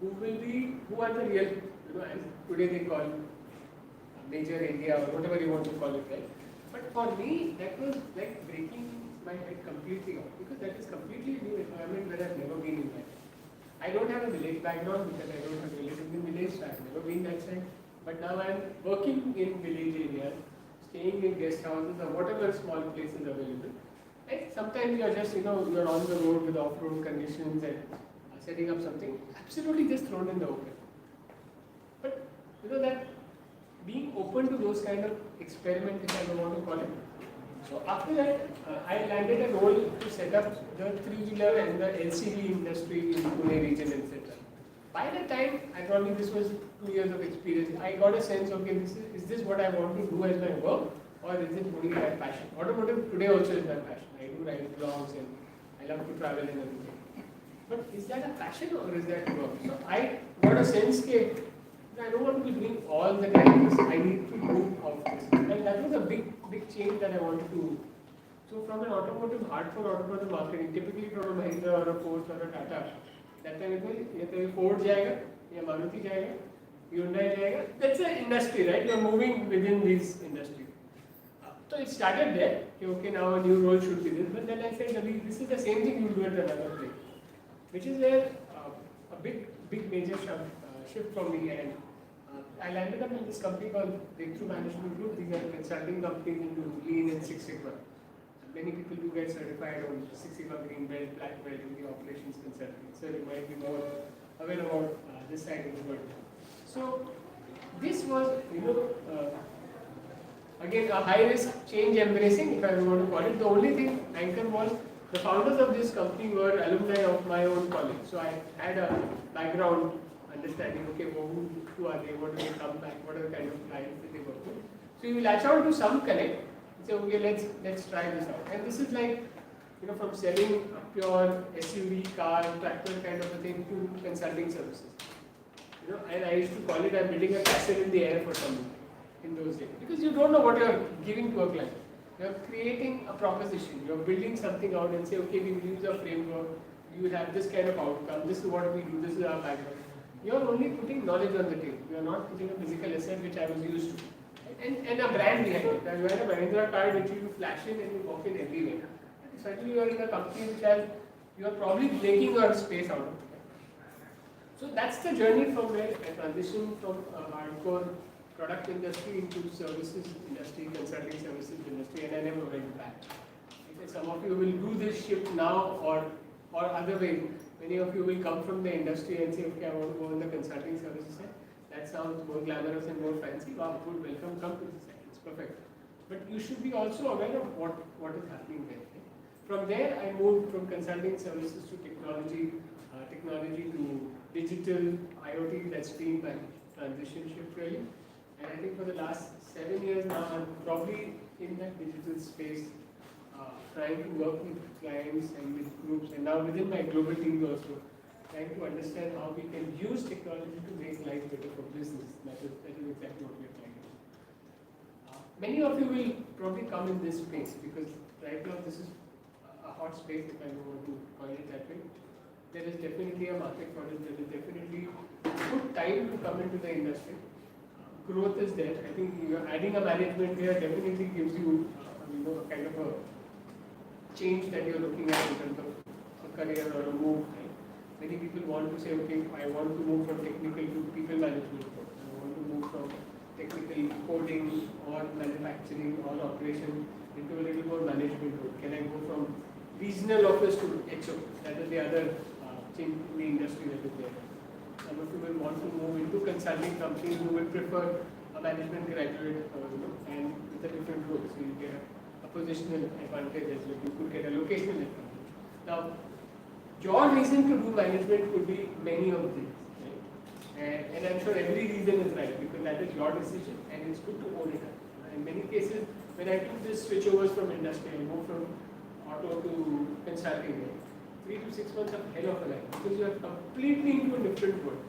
who are the real, as today they call major area or whatever you want to call it, right? But for me, that was like breaking my head completely off because that is completely new environment where I've never been in that. I don't have a village background because I don't have relatives in village, so I've never been that side. But now I'm working in village areas, staying in guest houses or whatever small places available. Right? Sometimes you're just, you're on the road with off-road conditions and setting up something, absolutely just thrown in the open. But that being open to those kind of experiments, if I don't want to call it. So after that, I landed a role to set up the three-wheeler and the LCV industry in Pune region, etc. By the time, this was 2 years of experience, I got a sense, okay, is this what I want to do as my work, or is it only my passion? Automotive today also is my passion. I do write blogs and I love to travel and everything. But is that a passion or is that work? So I got a sense that I don't want to be doing all the time this. I need to move out this. And that was a big change that I wanted to do. So from an hardcore automotive marketing, typically from a Mahindra or a Porsche or a Tata, that time it was Ford jayega, ya Maruti jayega, Hyundai jayega. That's an industry, right? You're moving within these industries. So it started there. Okay, now a new role should be this. But then I said, this is the same thing you do at another place. Which is where a big major shift for me, and I landed up in this company called Breakthrough Management Group. These are consulting companies into Lean and Six Sigma. Many people do get certified on Six Sigma Green Belt, Black Belt in the operations consulting. So you might be more aware about this side of the world. So this was, again a high risk change embracing, if I want to call it. The only thing anchor was the founders of this company were alumni of my own college. So I had a background understanding, okay, who are they, what do they come back, what are the kind of clients that they work with. So you will latch on to some connect and say, okay, let's try this out. And this is like, from selling a pure SUV, car, tractor kind of a thing to consulting services. And I used to call it, I'm building a castle in the air for someone in those days. Because you don't know what you're giving to a client. You're creating a proposition, you're building something out and say, okay, we will use a framework, you will have this kind of outcome, this is what we do, this is our background. You're only putting knowledge on the table. You're not putting a physical asset which I was used to. And a brand behind it. You have a Mahindra card which you flash in and you walk in everywhere. And certainly you are in a company which you are probably making your space out of it. So that's the journey from where I transitioned from a hardcore product industry into services industry, consulting services industry, and I never went back. Some of you will do this shift now or other way. Many of you will come from the industry and say, okay, I want to go on the consulting services side. That sounds more glamorous and more fancy. Wow, good, welcome, come to this side. It's perfect. But you should be also aware of what is happening there. From there, I moved from consulting services to technology to digital, IoT. That's been my transition shift really. And I think for the last 7 years now, I'm probably in that digital space, trying to work with clients and with groups, and now within my global teams also, trying to understand how we can use technology to make life better for business. That is exactly what we're trying to do. Many of you will probably come in this space because right now this is a hot space, if I want to call it that way. There is definitely a market for it. There is definitely good time to come into the industry. Growth is there. I think adding a management here definitely gives you, a kind of a change that you're looking at in terms of a career or a move. Right? Many people want to say, okay, I want to move from technical to people management. I want to move from technical coding or manufacturing or operation into a little more management role. Can I go from regional office to HO? That is the other change in the industry that is there. some of you will want to move into consulting companies who will prefer a management graduate and with a different role. So you get a positional advantage as well. You could get a locational advantage. Now, your reason to do management could be many of these. Right? And I'm sure every reason is right because that is your decision and it's good to own it up. In many cases, when I took this switchovers from industry, I moved from auto to consulting. 3 to 6 months of hell of a life because you are completely into a different world.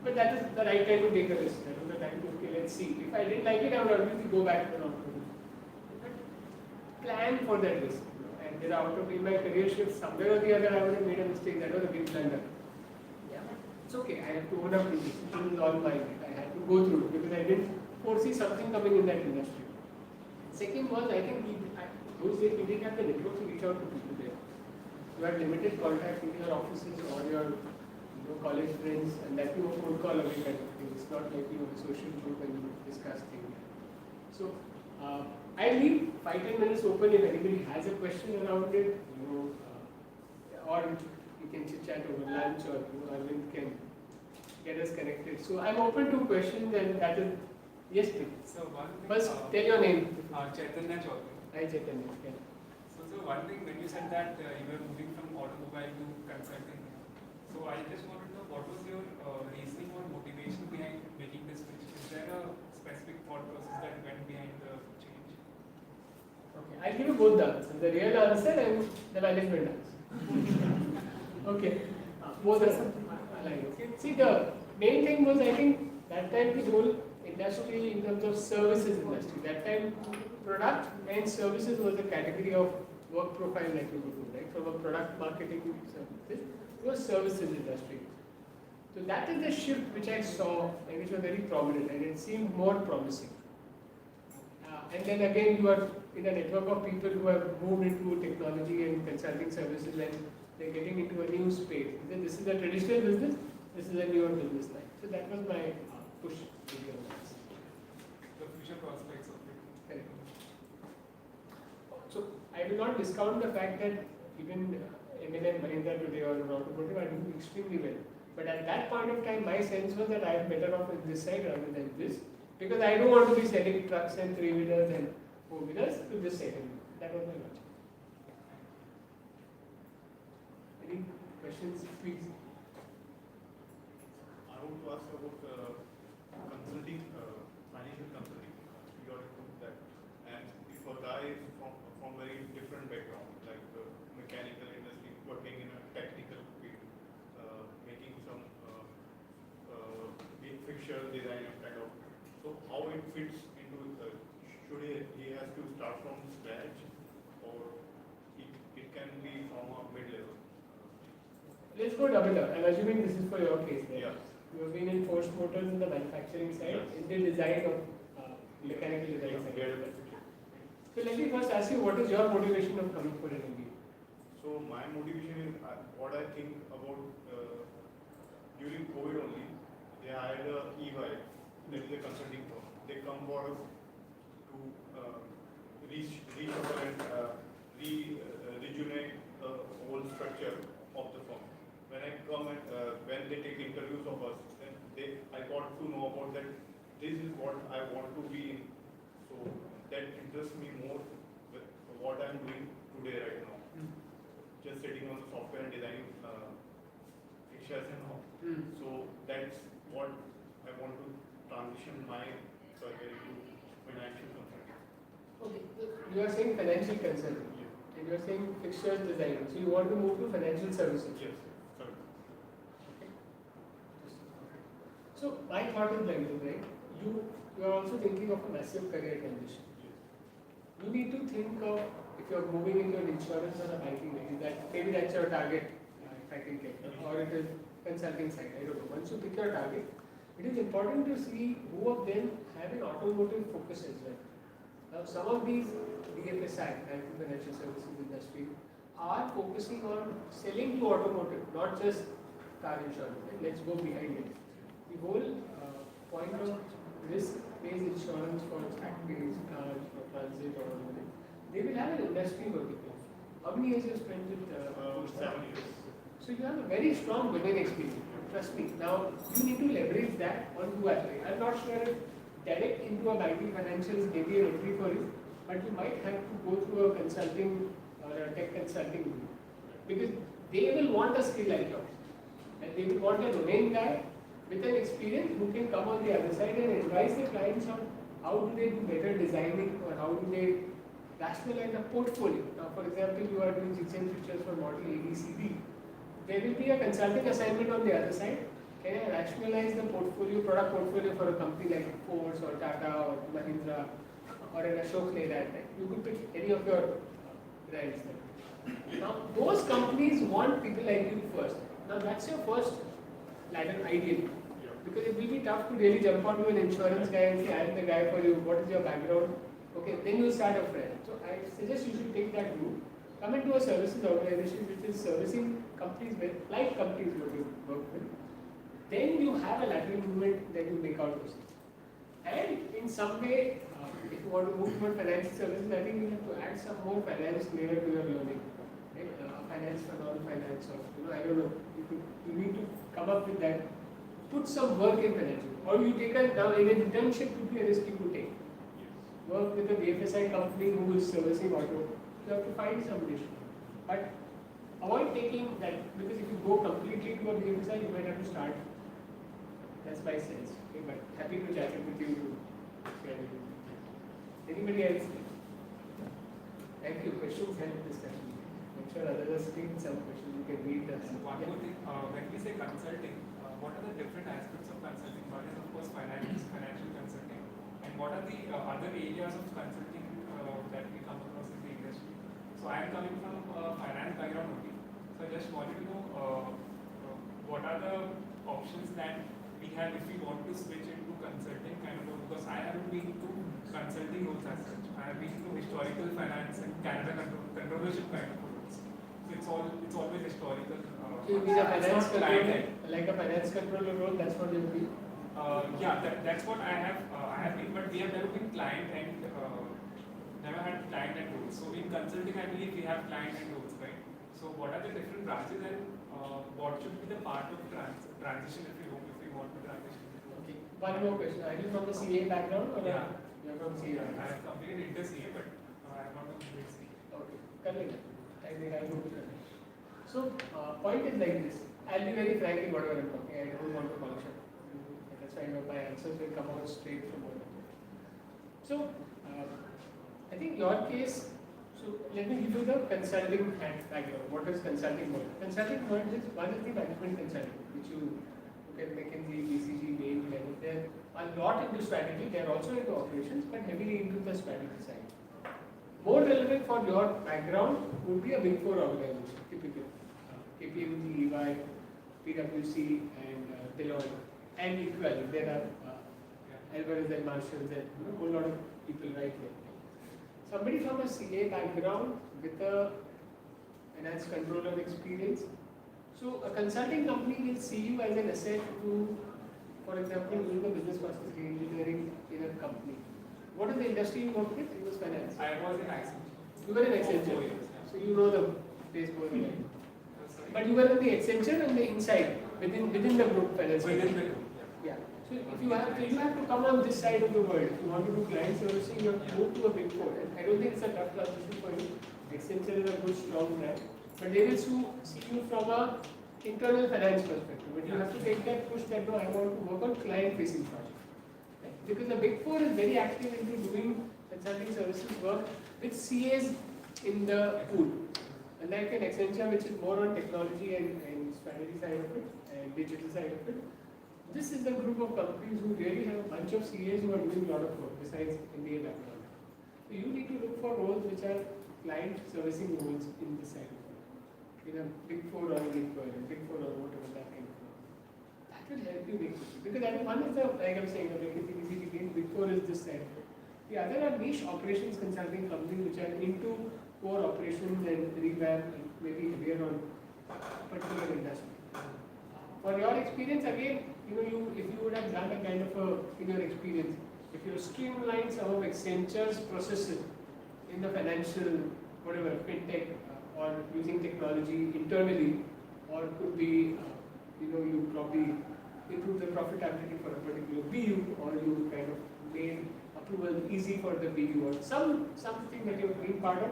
But that is the right time to take a risk. That was the time to, okay, let's see. If I didn't like it, I would obviously go back to an auto. But plan for that risk. And there are in my career shift, somewhere or the other, I would have made a mistake. That was a big blunder. Yeah, it's okay. I have to own up to this. It was all mine. I had to go through it because I didn't foresee something coming in that industry. Second was, I think those days we didn't have the network to reach out to people there. You had limited contact with your offices or your college friends, and that you a phone call away kind of thing. It's not like a social group and you discuss things. So I'll leave 5-10 minutes open if anybody has a question around it, or you can chit chat over lunch, or Arvind can get us connected. So I'm open to questions, and that is yes, please. So one thing, First, tell your name. Chaitanya Chaudhary. Hi, Chaitanya. Yeah. So one thing, when you said that you were moving from automobile to consulting, so I just wanted to know what was your reasoning or motivation behind making this switch? Is there a specific thought process that went behind the change? Okay, I'll give you both the answers, the real answer and the management answer. Okay, both are aligned. See, the main thing was, I think, that time the whole industry in terms of services industry, that time product and services was a category of work profile that you could do, right? From a product marketing services to a services industry. So that is the shift which I saw and which was very prominent and it seemed more promising. And then again, you are in a network of people who have moved into technology and consulting services and they're getting into a new space. This is a traditional business, this is a newer business line. So that was my push to be honest. The future prospects of it. Correct. So I will not discount the fact that even M&M Mahindra today or automotive are doing extremely well. But at that point of time, my sense was that I am better off in this side rather than this. Because I don't want to be selling trucks and 3-wheelers and 4-wheelers to this segment. That was my logic. Any questions, please? I want to ask about consulting, financial consulting. You are into that. And if a guy is from very different background, like mechanical industry, working in a technical field, making some big fixture design kind of. So how it fits into, should he has to start from scratch, or it can be from a mid-level? Let's go double up. I'm assuming this is for your case. Right? Yeah. You have been in forced motors in the manufacturing side, Yes. in the design of mechanical design side. Yeah. So let me first ask you, what is your motivation of coming for an MBA? So my motivation is what I think about during COVID only. They hired a EY, that is a consulting firm. They come for us to reshuffle and rejuvenate the whole structure of the firm. When I come and when they take interviews of us, then I got to know about that. This is what I want to be in. So that interests me more with what I'm doing today right now. Just sitting on the software and designing fixtures and all. So that's what I want to transition my career into financial consulting. Okay, you are saying financial consulting, and you are saying fixtures design. So you want to move to financial services. Yes, sir. Okay. So my thought is like this, right? You are also thinking of a massive career transition. You need to think of, if you are moving into an insurance or a banking, maybe that's your target, if I can get, or it is consulting side, I don't know. Once you pick your target, it is important to see who of them have an automotive focus as well. Now, some of these BFSI, banking financial services industry, are focusing on selling to automotive, not just car insurance. Right? Let's go behind it. The whole point of risk-based insurance for factories, cars, for transit, or whatever, they will have an industry vertical. How many years you spent with 7 years. So you have a very strong domain experience. trust me. Now you need to leverage that on two aspects. I'm not sure if direct into a banking financials may be an entry for you, but you might have to go through a consulting or a tech consulting route, because they will want a skill like yours, and they will want a domain guy with an experience who can come on the other side and advise the clients on how do they do better designing or how do they rationalize a portfolio. Now, for example, you are doing jigs and fixtures for model ABCD. There will be a consulting assignment on the other side. Can I rationalize the portfolio, product portfolio for a company like Ford or Tata or Mahindra or an Ashok Leyland? Right? You could pick any of your brands there. Now, those companies want people like you first. Now, that's your first ladder ideally. Because it will be tough to really jump onto an insurance guy and say, I am the guy for you, what is your background? Okay, then you start afresh. So I suggest you should take that route. Come into a services organization which is servicing companies with, like companies what you work with. Then you have a lateral movement that you make out of it. And in some way, if you want to move toward financial services, I think you have to add some more finance layer to your learning. Right? Finance for non-finance, or I don't know. You need to come up with that. Put some work in financial. Or you take now an internship would be a risk you could take. Work with a BFSI company who is servicing auto. You have to find somebody. But avoid taking that, because if you go completely to a BFSI, you might have to start. That's my sense. Okay, but happy to chat with you to share with you. Anybody else? Thank you. Questions help discussion. I'm sure others are sitting with some questions. You can read that. One more thing, when we say consulting, what are the different aspects of consulting? One is of course financial consulting, and what are the other areas of consulting that we come across in the industry? So I am coming from a finance background only, so I just wanted to know what are the options that we have if we want to switch into consulting kind of, because I haven't been to consulting roles as such. I have been to historical finance and Canada controllership kind of roles. So it's always historical. You mean a finance controller, like a finance controller role? That's what you'll be. Yeah, that's what I have been, but we have never been client and never had client and roles. So in consulting, I believe we have client and roles, right? So what are the different branches and what should be the part of transition if we want to transition? Okay. One more question. Are you from the CA background or Yeah. You're from CA? I have completed inter CA, but I have not completed CA. Okay. Correct. I think I would. So point is like this. I'll be very frank in whatever I'm talking. I don't want to polish up. That's why my answers will come out straight from what I'm talking. So I think your case. So let me give you the consulting background. What is consulting world? Consulting world is one is the management consulting, which you look at McKinsey, BCG, Bain, level. They're a lot into strategy. They're also into operations, but heavily into the strategy side. More relevant for your background would be a Big Four organization, typically. KPMG, EY, PwC, and Deloitte. And equally, there are Alvarez and Marshalls and a whole lot of people right there. Somebody from a CA background with a finance controller experience. So a consulting company will see you as an asset to, for example, doing the business process engineering in a company. What is the industry you work with? It was finance. I was in Accenture. You were in Accenture. So you know the place more than I do. But you were in the Accenture and the inside, within the group finance. Within the group. Yeah. So if you have to come on this side of the world. If you want to do client servicing, you have to move to a Big Four. And I don't think it's a tough transition for you. Accenture is a good strong brand. But they will see you from a internal finance perspective. But you have to take that push that no, I want to work on client facing projects. Because the Big Four is very active into doing consulting services work with CAs in the pool. Unlike an Accenture, which is more on technology and strategy side of it and digital side of it, this is a group of companies who really have a bunch of CAs who are doing a lot of work besides MBA background. So you need to look for roles which are client servicing roles in this side of it. In a Big Four or a Big Four, whatever that kind of role. That will help you make it. Because I mean, one is the, like I'm saying, the Big Four is this side. The other are niche operations consulting companies which are into core operations and revamp and maybe heavier on particular industry. For your experience, again, if you would have done a kind of in your experience, if you streamline some of Accenture's processes in the financial, whatever, fintech, or using technology internally, or could be you probably improve the profitability for a particular BU, or you kind of made approval easy for the BU, or something that you're being part of.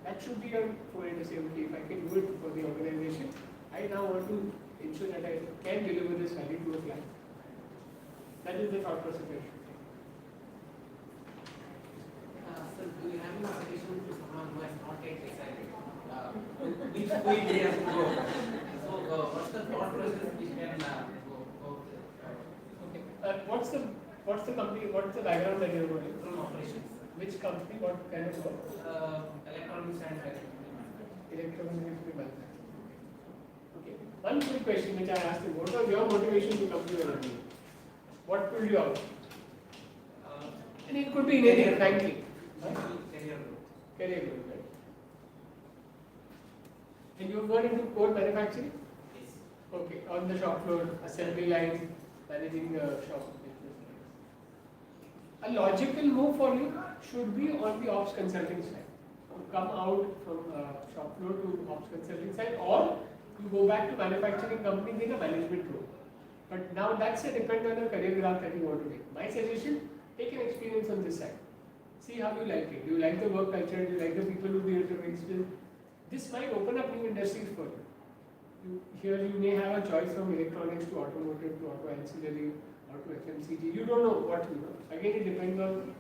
That should be your foray to say, okay, if I can do it for the organization, I now want to ensure that I can deliver this value to a client. That is the thought process. So do you have any suggestion to someone who has not yet decided which way they have to go? So what's the thought process which can go? Okay. What's the company? What's the background that you're going From operations. Which company? What kind of work? Electronics and Electronics manufacturing. Okay. One quick question which I asked you: what was your motivation to come to NMBA? What pulled you out? And it could be anything, frankly. career growth. Career growth, right? And you were into core manufacturing? Yes. Okay, on the shop floor, assembly lines, managing the shop. A logical move for you should be on the ops consulting side. You come out from shop floor to ops consulting side, or you go back to manufacturing company in a management role. But now that's a depend on the career graph that you want to take. My suggestion, take an experience on this side. See how you like it. Do you like the work culture? Do you like the people who be interacting with? This might open up new industries for you. Here you may have a choice from electronics to automotive to auto ancillary or to FMCG. You don't know what you know. Again, it depends on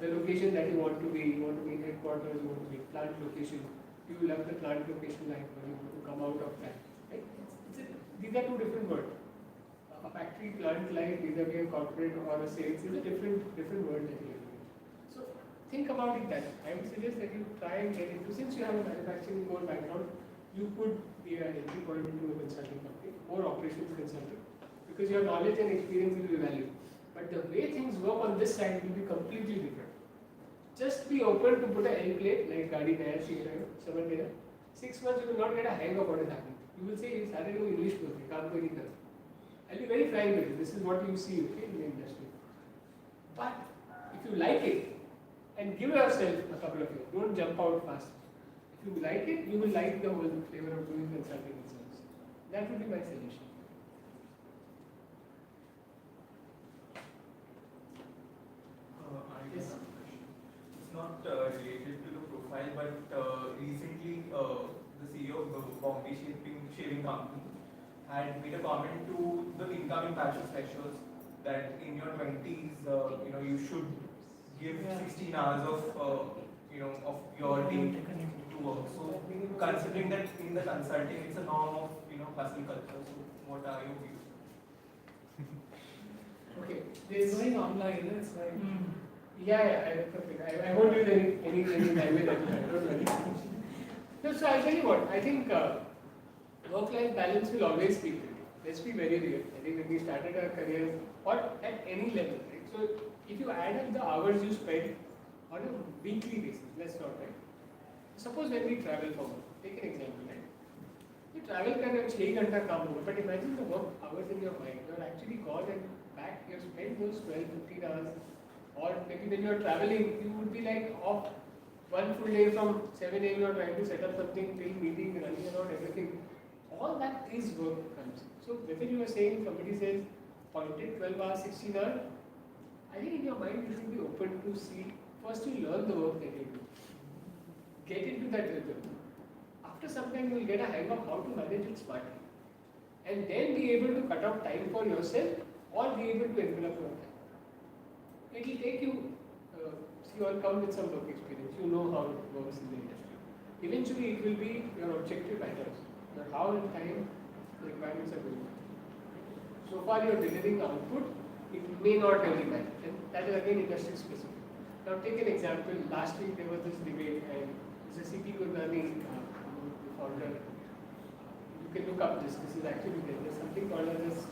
the location that you want to be. You want to be in headquarters, you want to be plant location. You love the plant location like when you want to come out of that. Right? These are two different words. A factory plant like either be a corporate or a sales is a different word that you use. So think about it that I would suggest that you try and get into, since you have a manufacturing core background, you could be an entry point into a consulting company or operations consulting, because your knowledge and experience will be valuable. But the way things work on this side will be completely different. Just be open to put a L plate like Gadi Naya, 6 months you will not get a hang of what is happening. You will say, "I started doing English book, can't do anything." I'll be very frank with you. This is what you see, okay, in the industry. But if you like it, and give yourself a couple of years, don't jump out fast. If you like it, you will like the whole flavor of doing consulting and service. That would be my suggestion. I guess it's not related to the profile, but recently the CEO of the Bombay Shaving Company had made a comment to the incoming batch of freshers that in your 20s, you should give 16 hours of your day to work. So considering that in the consulting, it's a norm of hustle culture. So what are your views? Okay. It's going online, it's like. I won't use any language that you have. Don't worry. No, so I'll tell you what, I think work-life balance will always be there. Let's be very real. I think when we started our careers, or at any level, right? So if you add up the hours you spend on a weekly basis, let's not, right? Suppose when we travel for work, take an example, right? You travel kind of 6 घंटा काम होगा, but imagine the work hours in your mind. You're actually gone and back, you've spent those 12-15 hours, or maybe when you're traveling, you would be like off one full day from 7 a.m. you're trying to set up something, till meeting, running around, everything. All that is work comes. So whether you are saying, somebody says, appointed 12 hours, 16 hours, I think in your mind you should be open to see, first you learn the work that you do. Get into that rhythm. After some time you will get a hang of how to manage it smartly. And then be able to cut out time for yourself or be able to envelop your time. It will take you, you all come with some work experience, you know how it works in the industry. Eventually it will be your objective matters, your how and time the requirements are going. So far you are delivering output, it may not really matter, and that is again industry specific. Now take an example, last week there was this debate and Hitachi Vantara, the founder, you can look up this is actually there's something called as this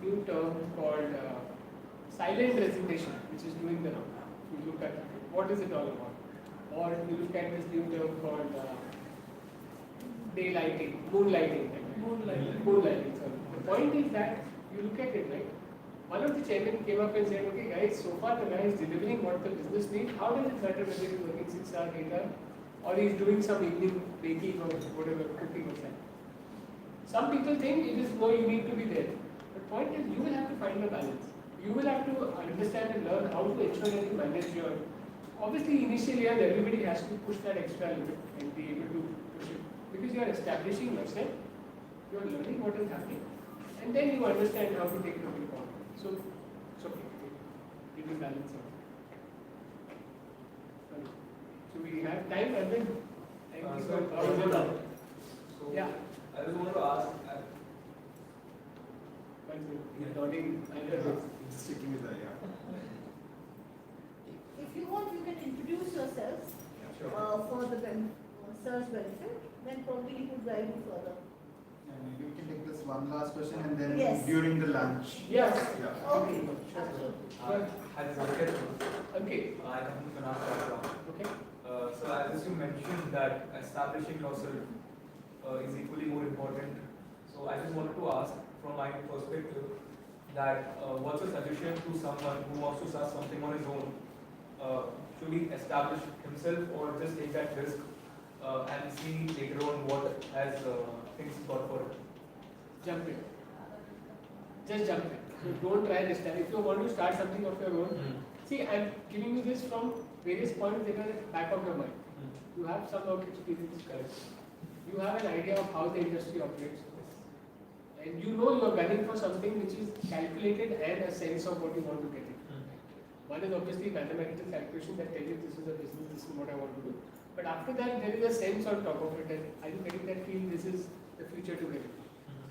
new term called silent resignation, which is doing the round. You look at what is it all about, or you look at this new term called daylighting, moonlighting. Moonlighting. Sorry. The point is that you look at it, right? One of the chairmen came up and said, "Okay, guys, so far the guy is delivering what the business needs. How does it matter whether he's working 6 hours, 8 hours, or he's doing some evening baking or whatever cooking or that?" Some people think it is no, you need to be there. But point is, you will have to find the balance. You will have to understand and learn how to ensure that you manage your. Obviously, initially, everybody has to push that extra limit and be able to push it because you are establishing yourself, you are learning what is happening, and then you understand how to take the whole forward. So, it's okay. It will balance out. So we have time, and then thank you for So, yeah. I just wanted to ask. Nodding, Sticking with that, yeah. If you want, you can introduce yourselves Sure. for the sir's benefit, then probably he could guide you further. Maybe we can take this one last question and then Yes. during the lunch. Yes. Yeah. Okay. Hi, this is Ankit. Okay. I come from finance background. Okay. So as you mentioned that establishing yourself is equally more important. So I just wanted to ask from my perspective that what's a suggestion to someone who wants to start something on his own? Should he establish himself or just take that risk and see later on what has things got for it? Jump in. Just jump in. So don't try this time. If you want to start something of your own, see, I'm giving you this from various points that are at the back of your mind. You have some work experience, correct? You have an idea of how the industry operates. And you know you are gunning for something which is calculated and a sense of what you want to get in. One is obviously mathematical calculation that tells you this is a business, this is what I want to do. But after that, there is a sense on top of it that are you getting that feel this is the future to get it.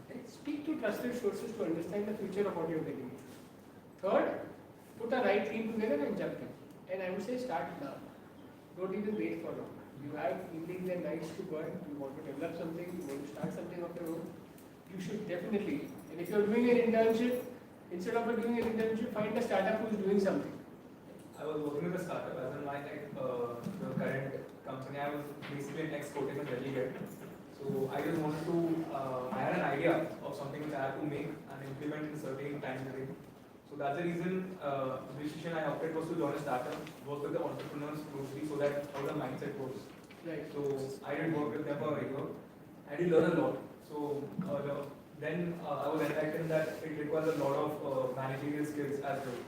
Okay? Speak to trusted sources to understand the future of what you are getting. Third, put a right team together and jump in. And I would say start now. Don't even wait for long. You have evenings and nights to go and you want to develop something, you want to start something of your own. You should definitely, and if you are doing an internship, instead of doing an internship, find a startup who is doing something. I was working with a startup as in my the current company. I was basically an ex-coating and delegate. So I just wanted to, I had an idea of something which I had to make and implement in a certain time frame. So that's the reason the decision I opted was to join a startup, work with the entrepreneurs closely so that how the mindset works. Right. So I did work with them for a year. I did learn a lot. So then I was enlightened that it requires a lot of managerial skills as well.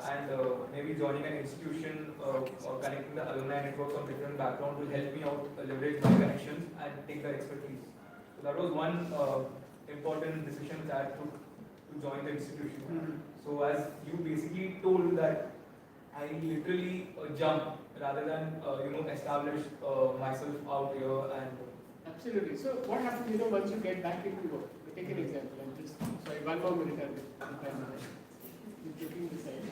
And maybe joining an institution or connecting the alumni networks from different backgrounds will help me out leverage my connections and take the expertise. So that was one important decision that I took to join the institution. So as you basically told that I literally jump rather than establish myself out here and. Absolutely. So what happens, once you get back into work? Take an example. I'm just sorry, one more minute. I'm taking this side.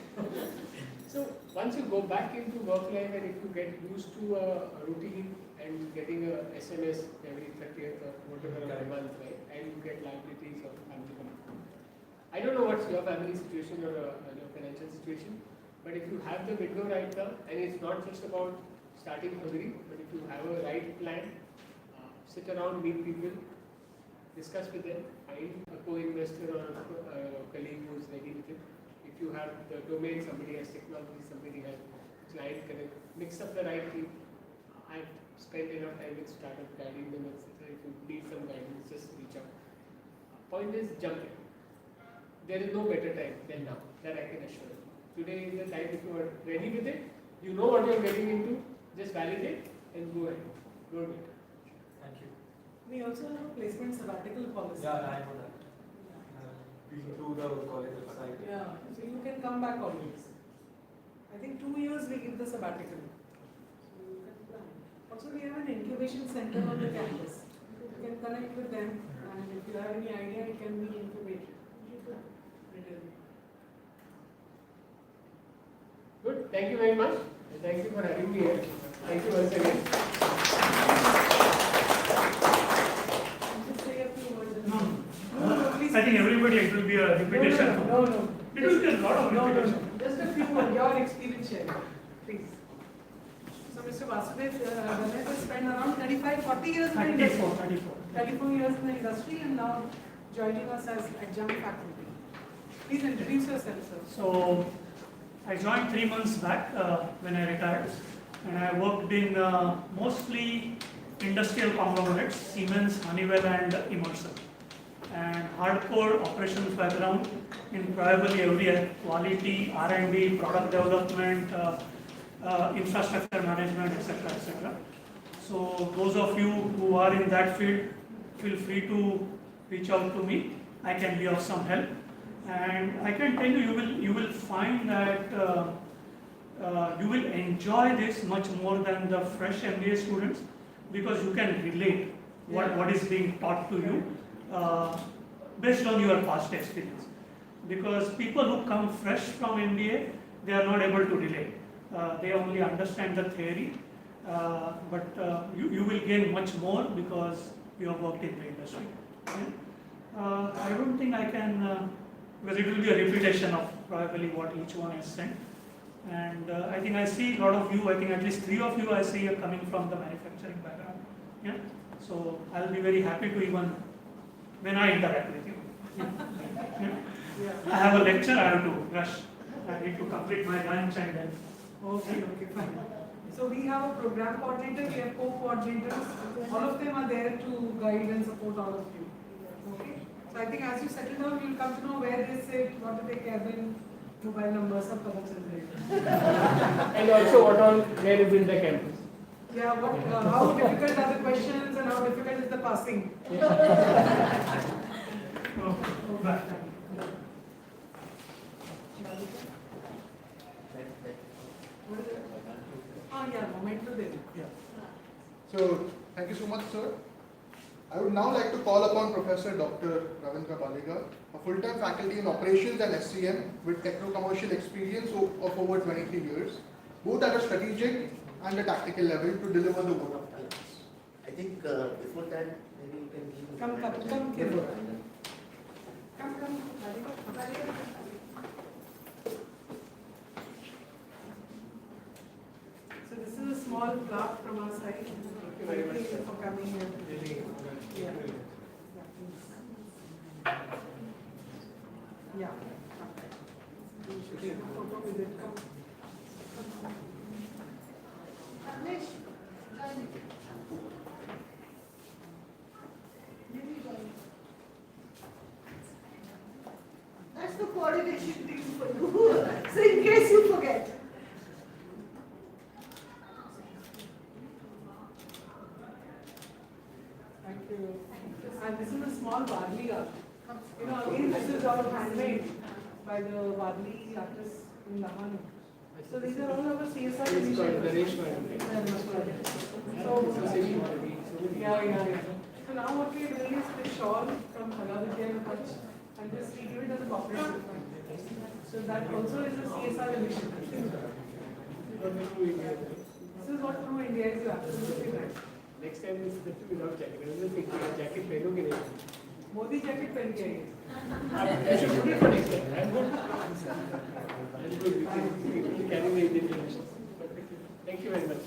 So once you go back into work life and if you get used to a routine and getting a SMS every 30th or whatever of the month, right? And you get liabilities or family commitment. I don't know what's your family situation or your financial situation, but if you have the window right now, and it's not just about starting hungry, but if you have a right plan, sit around, meet people, discuss with them, find a co-investor or a colleague who is ready with it. If you have the domain, somebody has technology, somebody has client connect, mix up the right team. I've spent enough time with startup guiding them, etc. If you need some guidance, just reach out. Point is, jump in. There is no better time than now, that I can assure you. Today is the time if you are ready with it, you know what you are getting into, just validate and go ahead. Go ahead. Thank you. We also have a placement sabbatical policy. Yeah, I know that. Been through the college website. Yeah, so you can come back always. I think 2 years we give the sabbatical. So you can plan. Also, we have an incubation center on the campus. You can connect with them, and if you have any idea, it can be incubated. Good. Thank you very much. And thank you for having me here. Thank you once again. Just say a few words. No, please. I think everybody, it will be a repetition. No. It will be a lot of repetition. Just a few words, your experience sharing, please. So, Mr. Vasudev Ganesh has spent around 35-40 years in the industry. 34 years in the industry and now joining us as adjunct faculty. Please introduce yourself, sir. So, I joined 3 months back when I retired, and I worked in mostly industrial conglomerates, Siemens, Honeywell and Emerson. and hardcore operations background in probably every area, quality, R&D, product development, infrastructure management, etc., etc. So those of you who are in that field, feel free to reach out to me. I can be of some help, and I can tell you, you will find that you will enjoy this much more than the fresh MBA students, because you can relate what is being taught to you based on your past experience. Because people who come fresh from MBA, they are not able to relate. They only understand the theory, but you will gain much more because you have worked in the industry. Okay? I don't think I can, because it will be a repetition of probably what each one has said. And I think I see a lot of you, I think at least 3 of you I see are coming from the manufacturing background. Yeah? So I'll be very happy to even, when I interact with you. Yeah? I have a lecture, I have to rush. I need to complete my lunch and then. Okay, fine. So we have a program coordinator, we have co-coordinators. All of them are there to guide and support all of you. Okay? So I think as you settle down, you'll come to know where they sit, what do they cabin, mobile numbers, सब पता चल जाएगा. And also what all there is in the campus. Yeah, how difficult are the questions and how difficult is the passing? So, thank you so much, sir. I would now like to call upon Professor Dr. Ravindra Baliga, a full-time faculty in operations and SCM with techno-commercial experience of over 23 years, both at a strategic and a tactical level, to deliver the vote of thanks. I think before that, maybe you can give. Come. So this is a small plaque from our side. Thank you very much for coming here. Yeah. That's the coordination team for you. So in case you forget. Thank you. And this is a small Wadli art. You know, again, this is all handmade by the Wadli artists in Daman. So these are all our CSR initiatives. Yeah. So now what we are doing is the shawl from Somaiya Vidyavihar Batch and just we give it as a corporate gift. So that also is a CSR initiative. This is what True India is, you absolutely right. Next time is without jacket. I don't think jacket पहनोगे नहीं. Modi jacket पहन के आइए. You should put it for next time. I'm good. We can carry the Indian traditions. Thank you very much.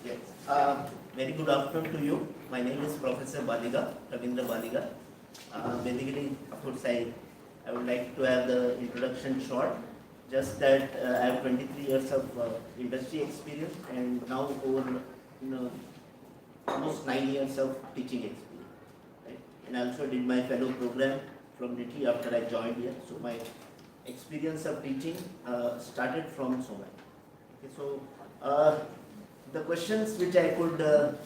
Yes. Very good afternoon to you. My name is Professor Baliga, Ravindra Baliga. Basically, of course, I would like to have the introduction short. Just that I have 23 years of industry experience and now over almost 9 years of teaching experience. Right? And I also did my fellow program from NITI after I joined here. So my experience of teaching started from Somaiya. Okay, so the questions which I could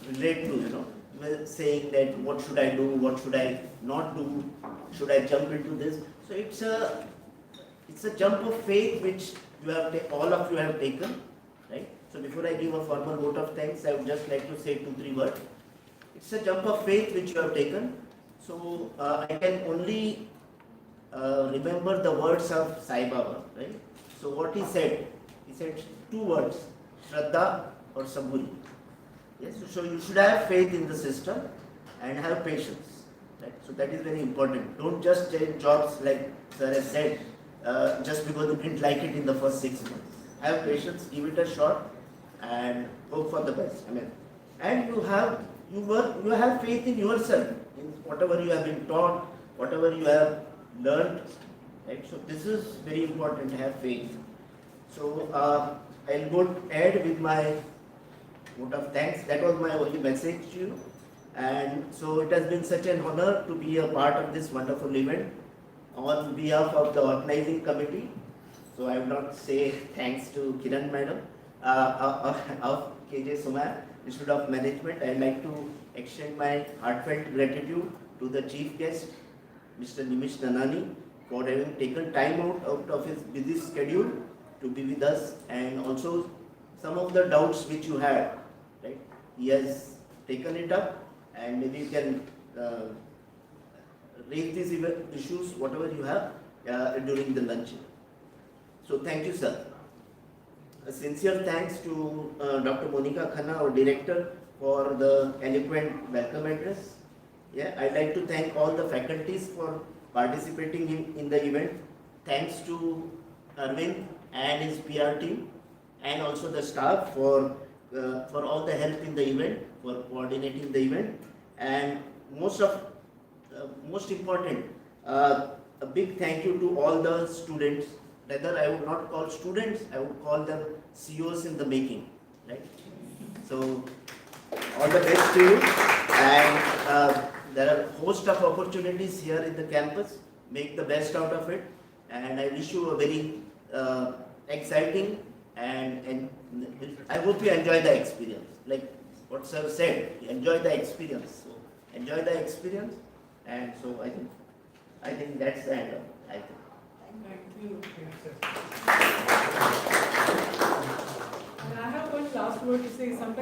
relate to, were saying that what should I do, what should I not do, should I jump into this? So it's a jump of faith which all of you have taken, right? So before I give a formal vote of thanks, I would just like to say 2-3 words. It's a jump of faith which you have taken. So I can only remember the words of Sai Baba, right? So what he said 2 words, Shraddha or Saburi. Yes, so you should have faith in the system and have patience, right? So that is very important. Don't just change jobs like sir has said, just because you didn't like it in the first 6 months. Have patience, give it a shot, and hope for the best. And you have faith in yourself, in whatever you have been taught, whatever you have learned. Right? So this is very important to have faith. So I'll go ahead with my vote of thanks. That was my only message to you. And so it has been such an honor to be a part of this wonderful event on behalf of the organizing committee. So I will not say thanks to Kiran Madam of KJ Somaiya Institute of Management. I would like to extend my heartfelt gratitude to the chief guest, Mr. Nimish Danani, for having taken time out of his busy schedule to be with us, and also some of the doubts which you had, right? He has taken it up, and maybe you can raise these issues, whatever you have, during the lunch. So thank you, sir. A sincere thanks to Dr. Monica Khanna, our director, for the eloquent welcome address. Yeah, I'd like to thank all the faculties for participating in the event. Thanks to Arvind and his PR team, and also the staff for all the help in the event, for coordinating the event, and most important, a big thank you to all the students. Rather, I would not call students, I would call them CEOs in the making, right? So, all the best to you, and there are a host of opportunities here in the campus. Make the best out of it, and I wish you a very exciting and I hope you enjoy the experience. Like what sir said, enjoy the experience. So enjoy the experience, and so I think that's the end of it. I think. Thank you. And I have one last word to say. Sometimes